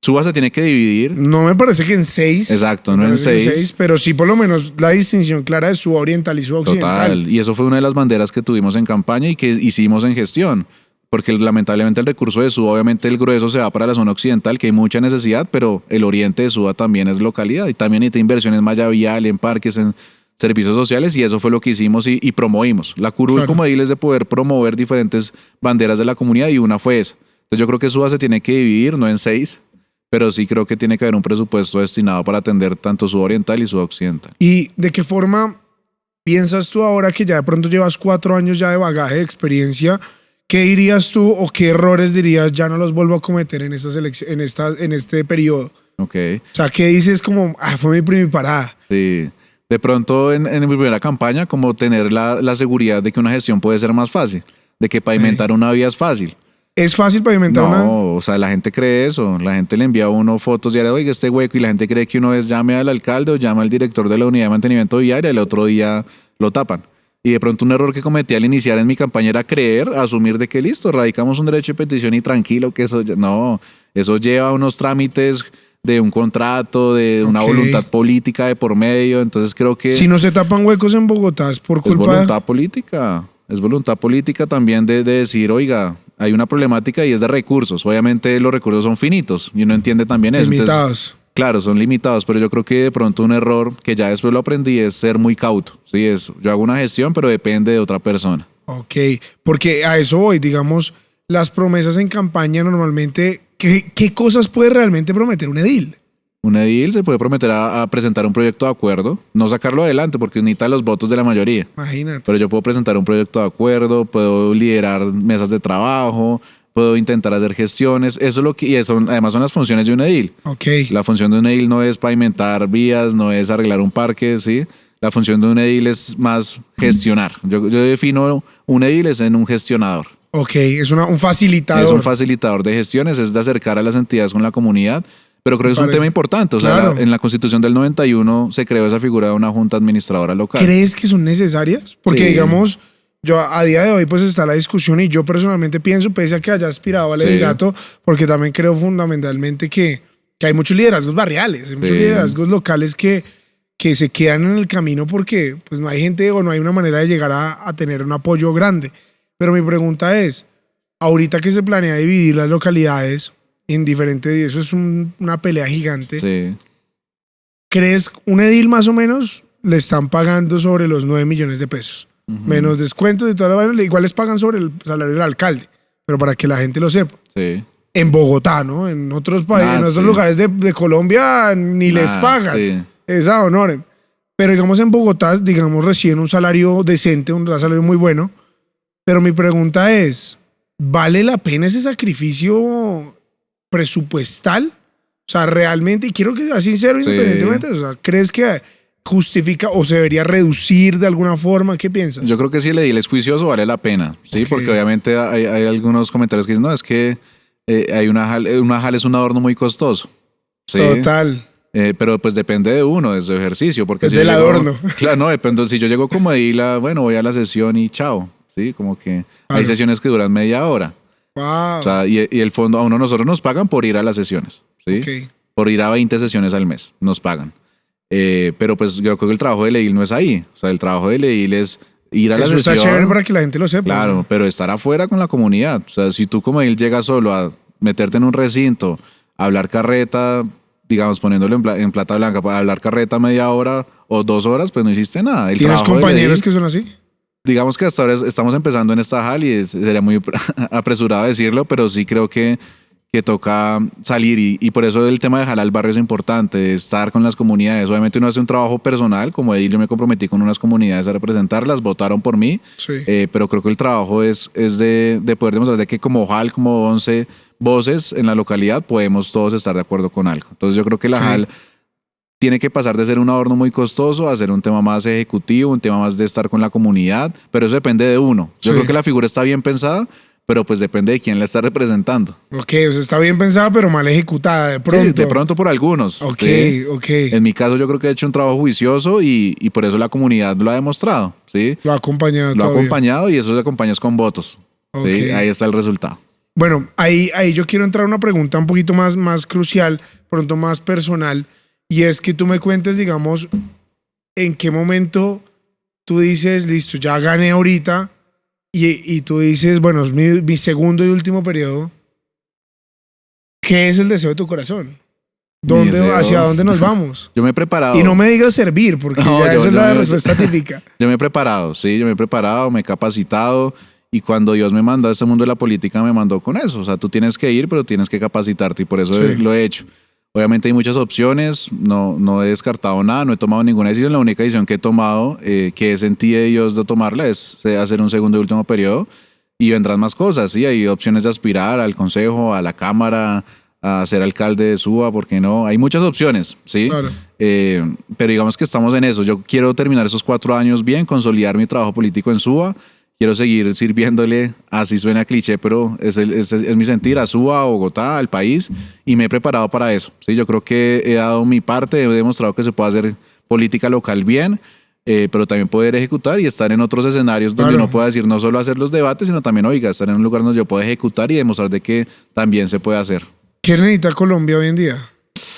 Suba se tiene que dividir. No me parece que en 6. Exacto, no en 6. Pero sí por lo menos la distinción clara de Suba oriental y Suba occidental. Total, y eso fue una de las banderas que tuvimos en campaña y que hicimos en gestión. Porque lamentablemente el recurso de Suba, obviamente el grueso se va para la zona occidental, que hay mucha necesidad, pero el oriente de Suba también es localidad y también necesita inversiones en malla vial, en parques, en servicios sociales, y eso fue lo que hicimos y promovimos. La curul como edil es de poder promover diferentes banderas de la comunidad y una fue esa. Entonces yo creo que Suba se tiene que dividir, no en 6, pero sí creo que tiene que haber un presupuesto destinado para atender tanto Suba oriental y Suba occidental. ¿Y de qué forma piensas tú ahora que ya de pronto llevas 4 años ya de bagaje de experiencia? ¿Qué dirías tú o qué errores dirías ya no los vuelvo a cometer en este periodo? O sea, ¿qué dices como, fue mi primera parada? Sí. De pronto en mi primera campaña, como tener la seguridad de que una gestión puede ser más fácil, de que pavimentar una vía es fácil. ¿Es fácil pavimentar una? No, o sea, la gente cree eso. La gente le envía a uno fotos diarias, oiga, este hueco, y la gente cree que uno llame al alcalde o llama al director de la unidad de mantenimiento viario y el otro día lo tapan. Y de pronto un error que cometí al iniciar en mi campaña era asumir de que listo, radicamos un derecho de petición y tranquilo, que eso no, eso lleva unos trámites de un contrato, de una voluntad política de por medio. Entonces creo que si no se tapan huecos en Bogotá es por culpa es voluntad política. Es voluntad política también de decir, oiga, hay una problemática y es de recursos. Obviamente los recursos son finitos y uno entiende también eso. Limitados. Entonces, claro, son limitados, pero yo creo que de pronto un error que ya después lo aprendí es ser muy cauto. Sí, yo hago una gestión, pero depende de otra persona. Porque a eso voy, digamos, las promesas en campaña normalmente, ¿qué cosas puede realmente prometer un edil? Un edil se puede prometer a presentar un proyecto de acuerdo, no sacarlo adelante porque necesita los votos de la mayoría. Imagínate. Pero yo puedo presentar un proyecto de acuerdo, puedo liderar mesas de trabajo, puedo intentar hacer gestiones. Eso es lo que, y eso además son las funciones de un edil. La función de un edil no es pavimentar vías, no es arreglar un parque, ¿sí? La función de un edil es más gestionar. Yo defino un edil es en un gestionador. Es un facilitador. Es un facilitador de gestiones, es de acercar a las entidades con la comunidad. Pero creo que es un tema importante. O sea, en la Constitución del 91 se creó esa figura de una junta administradora local. ¿Crees que son necesarias? Porque digamos, yo a día de hoy pues está la discusión y yo personalmente pienso, pese a que haya aspirado al liderato, porque también creo fundamentalmente que hay muchos liderazgos barriales, hay muchos liderazgos locales que se quedan en el camino porque pues no hay gente o no hay una manera de llegar a tener un apoyo grande. Pero mi pregunta es, ahorita que se planea dividir las localidades en diferentes, y eso es una pelea gigante. Sí. ¿Crees un edil más o menos le están pagando sobre los 9 millones de pesos? Menos descuentos y toda la vaina, igual les pagan sobre el salario del alcalde, pero para que la gente lo sepa. Sí. En Bogotá, ¿no? En otros países, en otros sí. lugares de Colombia ni les pagan. Sí. Es ad honorem. Pero digamos en Bogotá, digamos, reciben un salario decente, un salario muy bueno. Pero mi pregunta es, ¿vale la pena ese sacrificio presupuestal? O sea, realmente, y quiero que sea sincero Sí. independientemente, o sea, ¿crees que justifica o se debería reducir de alguna forma? ¿Qué piensas? Yo creo que si el edil es juicioso vale la pena, ¿sí? Ok. Porque obviamente hay algunos comentarios que dicen, no, es que hay una jal es un adorno muy costoso, ¿sí? Total. Pero pues depende de uno, de su ejercicio. Porque Es si del yo llego- adorno. Claro, no, depende. Si yo llego como edil, bueno, voy a la sesión y chao, ¿sí? Como que Claro. hay sesiones que duran media hora. Wow. O sea, y el fondo, nosotros nos pagan por ir a las sesiones, ¿sí? Ok. Por ir a 20 sesiones al mes, nos pagan. Pero pues yo creo que el trabajo del edil no es ahí. O sea, el trabajo del edil es ir a la Eso sesión. está chévere para que la gente lo sepa. Claro, ¿no? pero estar afuera con la comunidad. O sea, si tú como edil llegas solo a meterte en un recinto, a hablar carreta, digamos, poniéndolo en plata blanca, para hablar carreta media hora o 2 horas, pues no hiciste nada. El ¿Tienes trabajo del compañeros edil, que son así? digamos que hasta ahora estamos empezando en esta hall y sería muy apresurado decirlo, pero sí creo que toca salir y por eso el tema de jalar al barrio es importante, de estar con las comunidades. Obviamente uno hace un trabajo personal, como edil yo me comprometí con unas comunidades a representarlas, votaron por mí, Sí. pero creo que el trabajo es de poder demostrar de que como JAL, como 11 voces en la localidad, podemos todos estar de acuerdo con algo. Entonces yo creo que la Sí. JAL tiene que pasar de ser un adorno muy costoso a ser un tema más ejecutivo, un tema más de estar con la comunidad, pero eso depende de uno. Yo Sí. creo que la figura está bien pensada, pero pues depende de quién la está representando. Ok, o sea, está bien pensada, pero mal ejecutada, de pronto. Sí, de pronto por algunos. Ok, ¿sí? ok. En mi caso yo creo que he hecho un trabajo juicioso y por eso la comunidad lo ha demostrado, ¿sí? Lo ha acompañado Lo ha todavía. acompañado y eso se acompaña con votos. ¿sí? Ok. Ahí está el resultado. Bueno, ahí yo quiero entrar a una pregunta un poquito más crucial, pronto más personal, y es que tú me cuentes, digamos, en qué momento tú dices, listo, ya gané ahorita, y tú dices, bueno, es mi segundo y último periodo. ¿Qué es el deseo de tu corazón? deseo. ¿Hacia dónde nos vamos? Yo me he preparado. Y no me digas servir, porque No, ya yo- esa es yo la me- respuesta típica. Yo me he preparado, sí, yo me he preparado, me he capacitado y cuando Dios me mandó a este mundo de la política me mandó con eso. O sea, tú tienes que ir, pero tienes que capacitarte y por eso Sí. lo he hecho. Obviamente hay muchas opciones, no he descartado nada, no he tomado ninguna decisión. La única decisión que he tomado, que sentí de Dios de tomarla, es hacer un segundo y último periodo y vendrán más cosas, ¿sí? Hay opciones de aspirar al consejo, a la cámara, a ser alcalde de Suba, ¿por qué no? Hay muchas opciones, ¿sí? Claro. Pero digamos que estamos en eso. Yo quiero terminar esos 4 años bien, consolidar mi trabajo político en Suba. Quiero seguir sirviéndole, así suena cliché, pero es mi sentir, a Suba, a Bogotá, al país, y me he preparado para eso. ¿sí? Yo creo que he dado mi parte, he demostrado que se puede hacer política local bien, pero también poder ejecutar y estar en otros escenarios donde Claro. uno pueda decir no solo hacer los debates, sino también, oiga, estar en un lugar donde yo pueda ejecutar y demostrar de que también se puede hacer. ¿Qué necesita Colombia hoy en día?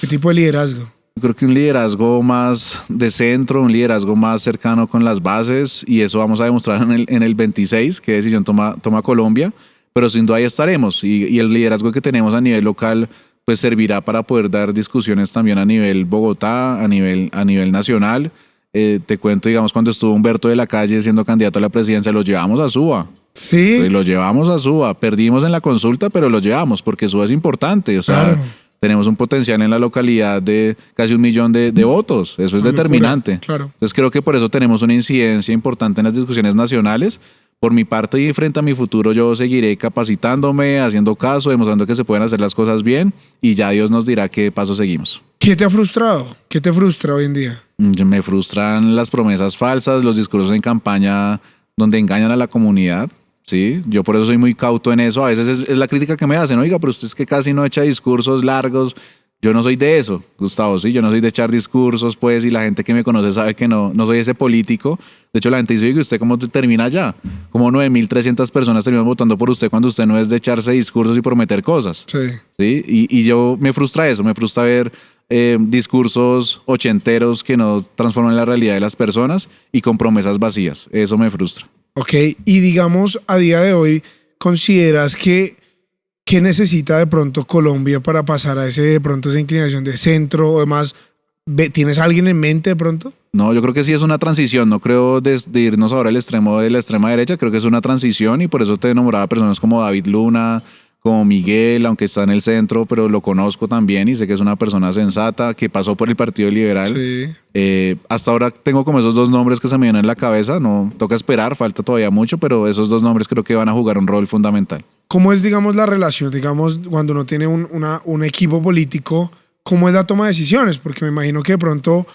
¿Qué tipo de liderazgo? Yo creo que un liderazgo más de centro, un liderazgo más cercano con las bases, y eso vamos a demostrar en el 26, qué decisión toma Colombia, pero sin duda ahí estaremos. Y el liderazgo que tenemos a nivel local pues servirá para poder dar discusiones también a nivel Bogotá, a nivel nacional. Te cuento, digamos, cuando estuvo Humberto de la Calle siendo candidato a la presidencia, lo llevamos a Suba. Sí. Pues lo llevamos a Suba. Perdimos en la consulta, pero lo llevamos porque Suba es importante. O sea, Claro. tenemos un potencial en la localidad de casi 1 millón de votos. Eso es Una locura, determinante. claro. Entonces creo que por eso tenemos una incidencia importante en las discusiones nacionales. Por mi parte y frente a mi futuro, yo seguiré capacitándome, haciendo caso, demostrando que se pueden hacer las cosas bien y ya Dios nos dirá qué paso seguimos. ¿Qué te ha frustrado? ¿Qué te frustra hoy en día? Me frustran las promesas falsas, los discursos en campaña donde engañan a la comunidad. Sí, yo por eso soy muy cauto en eso. A veces es la crítica que me hacen, oiga, pero usted es que casi no echa discursos largos. Yo no soy de eso, Gustavo, sí, yo no soy de echar discursos, pues, y la gente que me conoce sabe que no soy ese político. De hecho, la gente dice, oiga, ¿usted cómo termina allá? Como 9.300 personas terminan votando por usted cuando usted no es de echarse discursos y prometer cosas. Sí. ¿Sí? Y yo me frustra eso, me frustra ver discursos ochenteros que no transforman la realidad de las personas y con promesas vacías. Eso me frustra. Ok, y digamos, a día de hoy, ¿consideras que qué necesita de pronto Colombia para pasar a esa inclinación de centro o demás? ¿Tienes a alguien en mente de pronto? No, yo creo que sí es una transición. No creo de irnos ahora al extremo de la extrema derecha. Creo que es una transición y por eso te nombraba personas como David Luna, como Miguel, aunque está en el centro, pero lo conozco también y sé que es una persona sensata que pasó por el Partido Liberal. Sí. Hasta ahora tengo como esos dos nombres que se me vienen en la cabeza. No, toca esperar, falta todavía mucho, pero esos dos nombres creo que van a jugar un rol fundamental. ¿Cómo es, digamos, la relación, digamos, cuando uno tiene un equipo político? ¿Cómo es la toma de decisiones? Porque me imagino que de pronto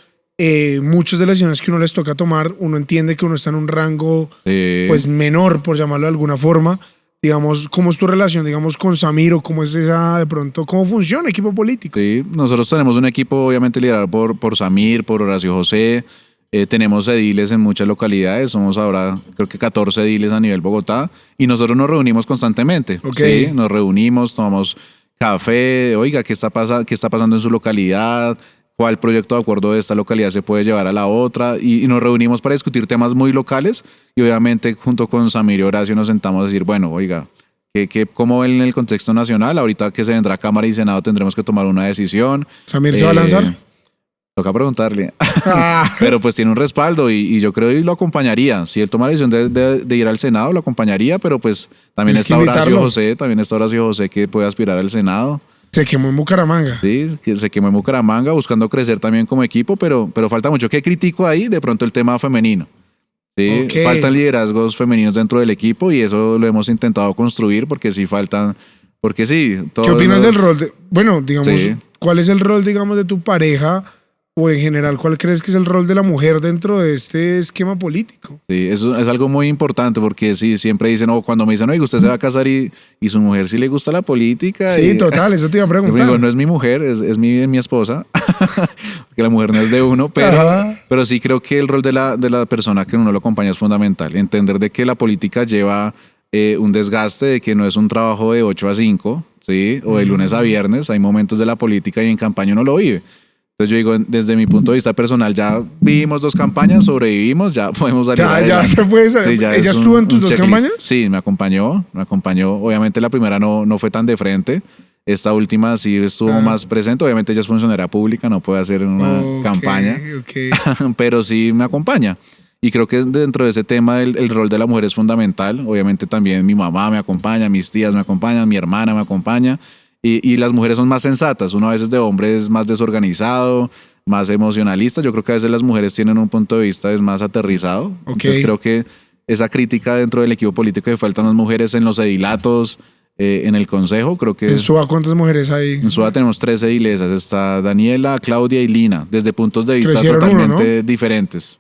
muchas de las decisiones que uno les toca tomar, uno entiende que uno está en un rango pues menor, por llamarlo de alguna forma. Digamos, ¿cómo es tu relación, digamos, con Samir o cómo es esa, de pronto, cómo funciona el equipo político? Sí, nosotros tenemos un equipo obviamente liderado por Samir, por Horacio José. Tenemos ediles en muchas localidades, somos ahora creo que 14 ediles a nivel Bogotá y nosotros nos reunimos constantemente. Okay. ¿Sí? Nos reunimos, tomamos café, oiga, ¿qué está pasando en su localidad? ¿Cuál proyecto de acuerdo de esta localidad se puede llevar a la otra? Y nos reunimos para discutir temas muy locales y obviamente junto con Samir y Horacio nos sentamos a decir, bueno, oiga, ¿cómo ven en el contexto nacional? Ahorita que se vendrá a Cámara y Senado tendremos que tomar una decisión. ¿Samir se va a lanzar? Toca preguntarle. Pero pues tiene un respaldo y yo creo que lo acompañaría. Si él toma la decisión de ir al Senado, lo acompañaría, pero pues también está Horacio José que puede aspirar al Senado. Se quemó en Bucaramanga. Sí, que se quemó en Bucaramanga buscando crecer también como equipo, pero falta mucho. ¿Qué critico ahí? De pronto el tema femenino. Sí, Okay. Faltan liderazgos femeninos dentro del equipo y eso lo hemos intentado construir porque sí faltan, porque sí. ¿Qué opinas del rol? Bueno, digamos, sí. ¿Cuál es el rol, digamos, de tu pareja o en general, cuál crees que es el rol de la mujer dentro de este esquema político? Sí, eso es algo muy importante porque sí, siempre dicen, cuando me dicen, oye, usted se va a casar y su mujer sí le gusta la política. Sí, total, eso te iba a preguntar. Yo digo, no es mi mujer, es mi esposa, porque la mujer no es de uno, pero sí creo que el rol de la persona que uno lo acompaña es fundamental. Entender de que la política lleva un desgaste, de que no es un trabajo de 8 a 5, ¿sí? O de lunes a viernes, hay momentos de la política y en campaña uno lo vive. Entonces yo digo, desde mi punto de vista personal, ya vivimos 2 campañas, sobrevivimos, ya podemos salir adelante. Ya se puede salir. Sí, ¿ella estuvo en tus 2 campañas? Sí, me acompañó. Obviamente la primera no fue tan de frente. Esta última sí estuvo más presente. Obviamente ella es funcionaria pública, no puede hacer una campaña. Pero sí me acompaña. Y creo que dentro de ese tema el rol de la mujer es fundamental. Obviamente también mi mamá me acompaña, mis tías me acompañan, mi hermana me acompaña. Y las mujeres son más sensatas. Uno a veces de hombre es más desorganizado, más emocionalista. Yo creo que a veces las mujeres tienen un punto de vista es más aterrizado. Entonces creo que esa crítica dentro del equipo político que faltan las mujeres en los edilatos, en el consejo, creo que... ¿En SUA cuántas mujeres hay? En SUA tenemos 3 edilesas. Está Daniela, Claudia y Lina, desde puntos de vista totalmente diferentes.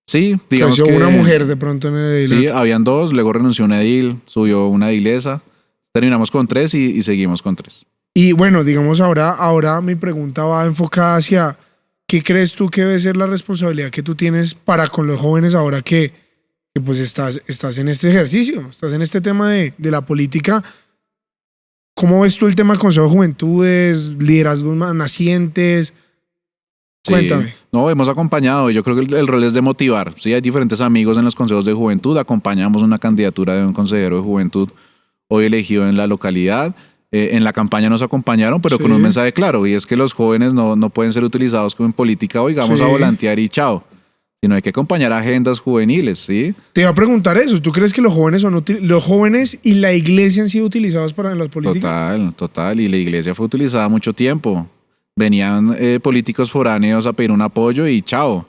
Sí, digamos creció una mujer de pronto en el edilato. Sí, habían 2, luego renunció una edil, subió una edilesa. Terminamos con 3 y seguimos con 3. Y bueno, digamos ahora mi pregunta va enfocada hacia ¿qué crees tú que debe ser la responsabilidad que tú tienes para con los jóvenes ahora que pues estás en este ejercicio, estás en este tema de la política? ¿Cómo ves tú el tema del Consejo de Juventudes, liderazgos más nacientes? Sí. Cuéntame. No, hemos acompañado. Yo creo que el rol es de motivar. Sí, hay diferentes amigos en los consejos de juventud. Acompañamos una candidatura de un consejero de juventud hoy elegido en la localidad. En la campaña nos acompañaron, pero con un mensaje claro, y es que los jóvenes no pueden ser utilizados como en política, oigamos a volantear y chao, sino hay que acompañar agendas juveniles, ¿sí? Te iba a preguntar eso, ¿tú crees que los jóvenes y la iglesia han sido utilizados para las políticas? Total, y la iglesia fue utilizada mucho tiempo. Venían políticos foráneos a pedir un apoyo y chao.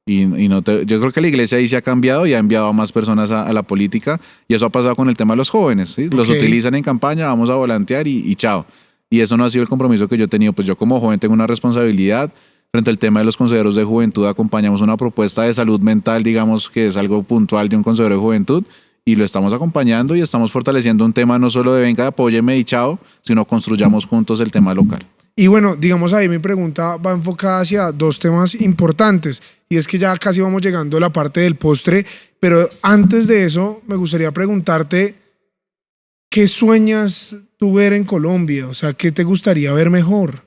Yo creo que la iglesia ahí se ha cambiado y ha enviado a más personas a la política y eso ha pasado con el tema de los jóvenes, ¿sí? Los utilizan en campaña, vamos a volantear y chao. Y eso no ha sido el compromiso que yo he tenido. Pues yo como joven tengo una responsabilidad frente al tema de los consejeros de juventud. Acompañamos una propuesta de salud mental, digamos que es algo puntual de un consejero de juventud y lo estamos acompañando y estamos fortaleciendo un tema no solo de venga, apóyeme y chao, sino construyamos juntos el tema local. Y bueno, digamos ahí mi pregunta va enfocada hacia 2 temas importantes y es que ya casi vamos llegando a la parte del postre, pero antes de eso me gustaría preguntarte ¿qué sueñas tú ver en Colombia? O sea, ¿qué te gustaría ver mejor?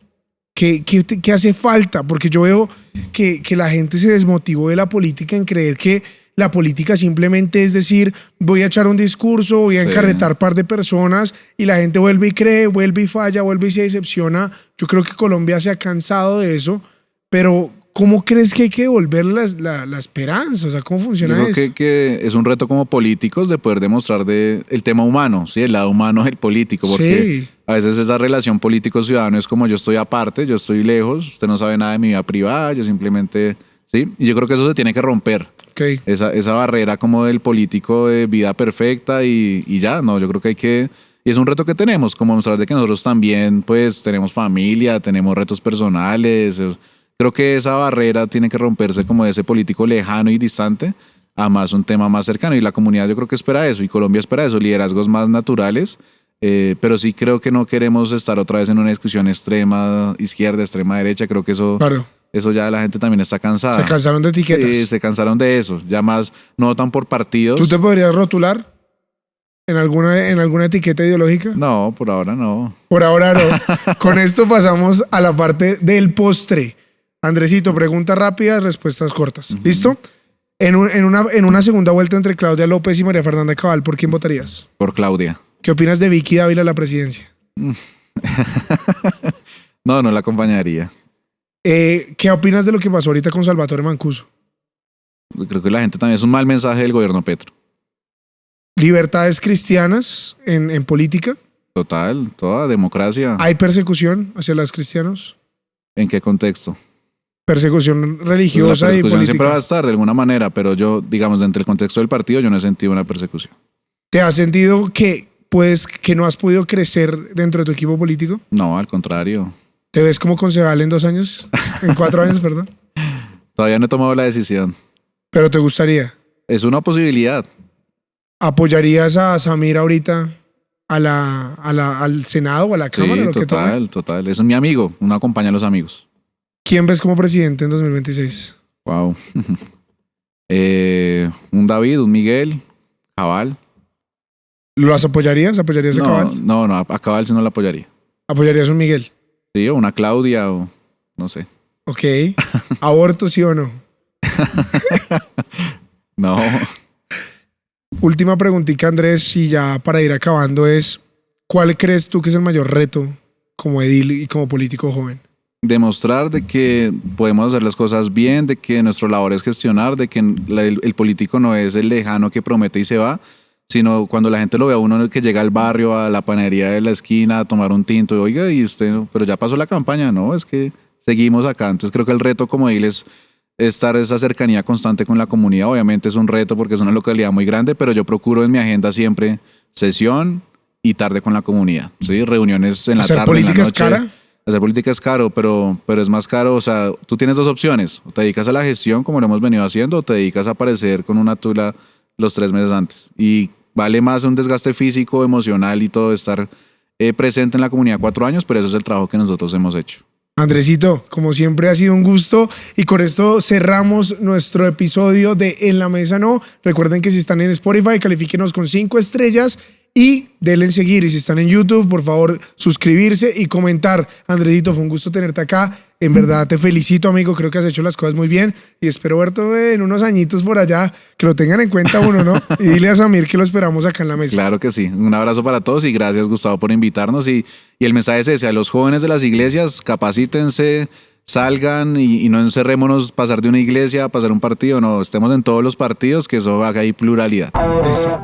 ¿Qué hace falta? Porque yo veo que la gente se desmotivó de la política en creer que la política simplemente es decir, voy a echar un discurso, voy a encarretar par de personas y la gente vuelve y cree, vuelve y falla, vuelve y se decepciona. Yo creo que Colombia se ha cansado de eso, pero ¿cómo crees que hay que devolver la esperanza? O sea, ¿cómo Yo funciona creo eso? que es un reto como políticos de poder demostrar el tema humano, ¿sí? El lado humano del político, porque Sí, a veces esa relación político-ciudadano es como yo estoy aparte, yo estoy lejos, usted no sabe nada de mi vida privada, yo simplemente, ¿sí? Y yo creo que eso se tiene que romper, ok. esa barrera como del político de vida perfecta y ya, no, yo creo que hay que... Y es un reto que tenemos, como mostrar de que nosotros también, pues, tenemos familia, tenemos retos personales. Creo que esa barrera tiene que romperse como de ese político lejano y distante a más un tema más cercano. Y la comunidad yo creo que espera eso, y Colombia espera eso, liderazgos más naturales. Pero sí creo que no queremos estar otra vez en una discusión extrema izquierda, extrema derecha. Creo que Claro, eso ya la gente también está cansada. se cansaron de etiquetas. Sí, se cansaron de eso. Ya más, no votan por partidos. ¿Tú te podrías rotular en alguna etiqueta ideológica? No, por ahora no. Por ahora no. Con esto pasamos a la parte del postre. Andresito, preguntas rápidas, respuestas cortas. ¿Listo? En una segunda vuelta entre Claudia López y María Fernanda Cabal, ¿por quién votarías? Por Claudia. ¿Qué opinas de Vicky Dávila a la presidencia? No, no la acompañaría. ¿Qué opinas de lo que pasó ahorita con Salvatore Mancuso? Creo que la gente también es un mal mensaje del gobierno Petro. ¿Libertades cristianas en política? Total, toda democracia. ¿Hay persecución hacia los cristianos? ¿En qué contexto? Persecución Pues religiosa la y persecución siempre va a política. estar de alguna manera, pero yo, digamos, dentro del contexto del partido, yo no he sentido una persecución. ¿Te has sentido que no has podido crecer dentro de tu equipo político? No, al contrario. ¿Te ves como concejal en 2 años? En 4 años, perdón. Todavía no he tomado la decisión. Pero te gustaría. Es una posibilidad. ¿Apoyarías a Samir ahorita al Senado o a la Cámara? Sí, Lo que tome? total, total. Es mi amigo, uno acompaña a los amigos. ¿Quién ves como presidente en 2026? Wow. Un David, un Miguel, Cabal. ¿Los apoyarías? ¿Apoyarías a Cabal? No, a Cabal sí no la apoyaría. ¿Apoyarías a un Miguel? Sí, o una Claudia, o no sé. Ok. ¿Aborto sí o no? No. Última preguntita, Andrés, y ya para ir acabando es, ¿cuál crees tú que es el mayor reto como edil y como político joven? Demostrar de que podemos hacer las cosas bien, de que nuestra labor es gestionar, de que el político no es el lejano que promete y se va, sino cuando la gente lo ve a uno que llega al barrio, a la panadería de la esquina, a tomar un tinto, y oiga, y usted, pero ya pasó la campaña, no, es que seguimos acá. Entonces creo que el reto como edil es estar esa cercanía constante con la comunidad. Obviamente es un reto porque es una localidad muy grande, pero yo procuro en mi agenda siempre sesión y tarde con la comunidad, ¿sí? Reuniones en la ¿Hacer tarde, en la política es noche. cara? Hacer política es caro, pero es más caro. O sea, tú tienes dos opciones. O te dedicas a la gestión, como lo hemos venido haciendo, o te dedicas a aparecer con una tula los 3 meses antes. Y vale más un desgaste físico, emocional y todo estar presente en la comunidad 4 años, pero eso es el trabajo que nosotros hemos hecho. Andresito, como siempre ha sido un gusto y con esto cerramos nuestro episodio de En la Mesa No. Recuerden que si están en Spotify, califíquenos con 5 estrellas y denle en seguir. Y si están en YouTube, por favor, suscribirse y comentar. Andresito, fue un gusto tenerte acá. En verdad te felicito, amigo. Creo que has hecho las cosas muy bien y espero verte en unos añitos por allá. Que lo tengan en cuenta uno, ¿no? Y dile a Samir que lo esperamos acá en la mesa. Claro que sí. Un abrazo para todos y gracias, Gustavo, por invitarnos. Y el mensaje es ese: a los jóvenes de las iglesias, capacítense, salgan y no encerrémonos pasar de una iglesia a pasar un partido. No, estemos en todos los partidos, que eso haga ahí pluralidad. Listo.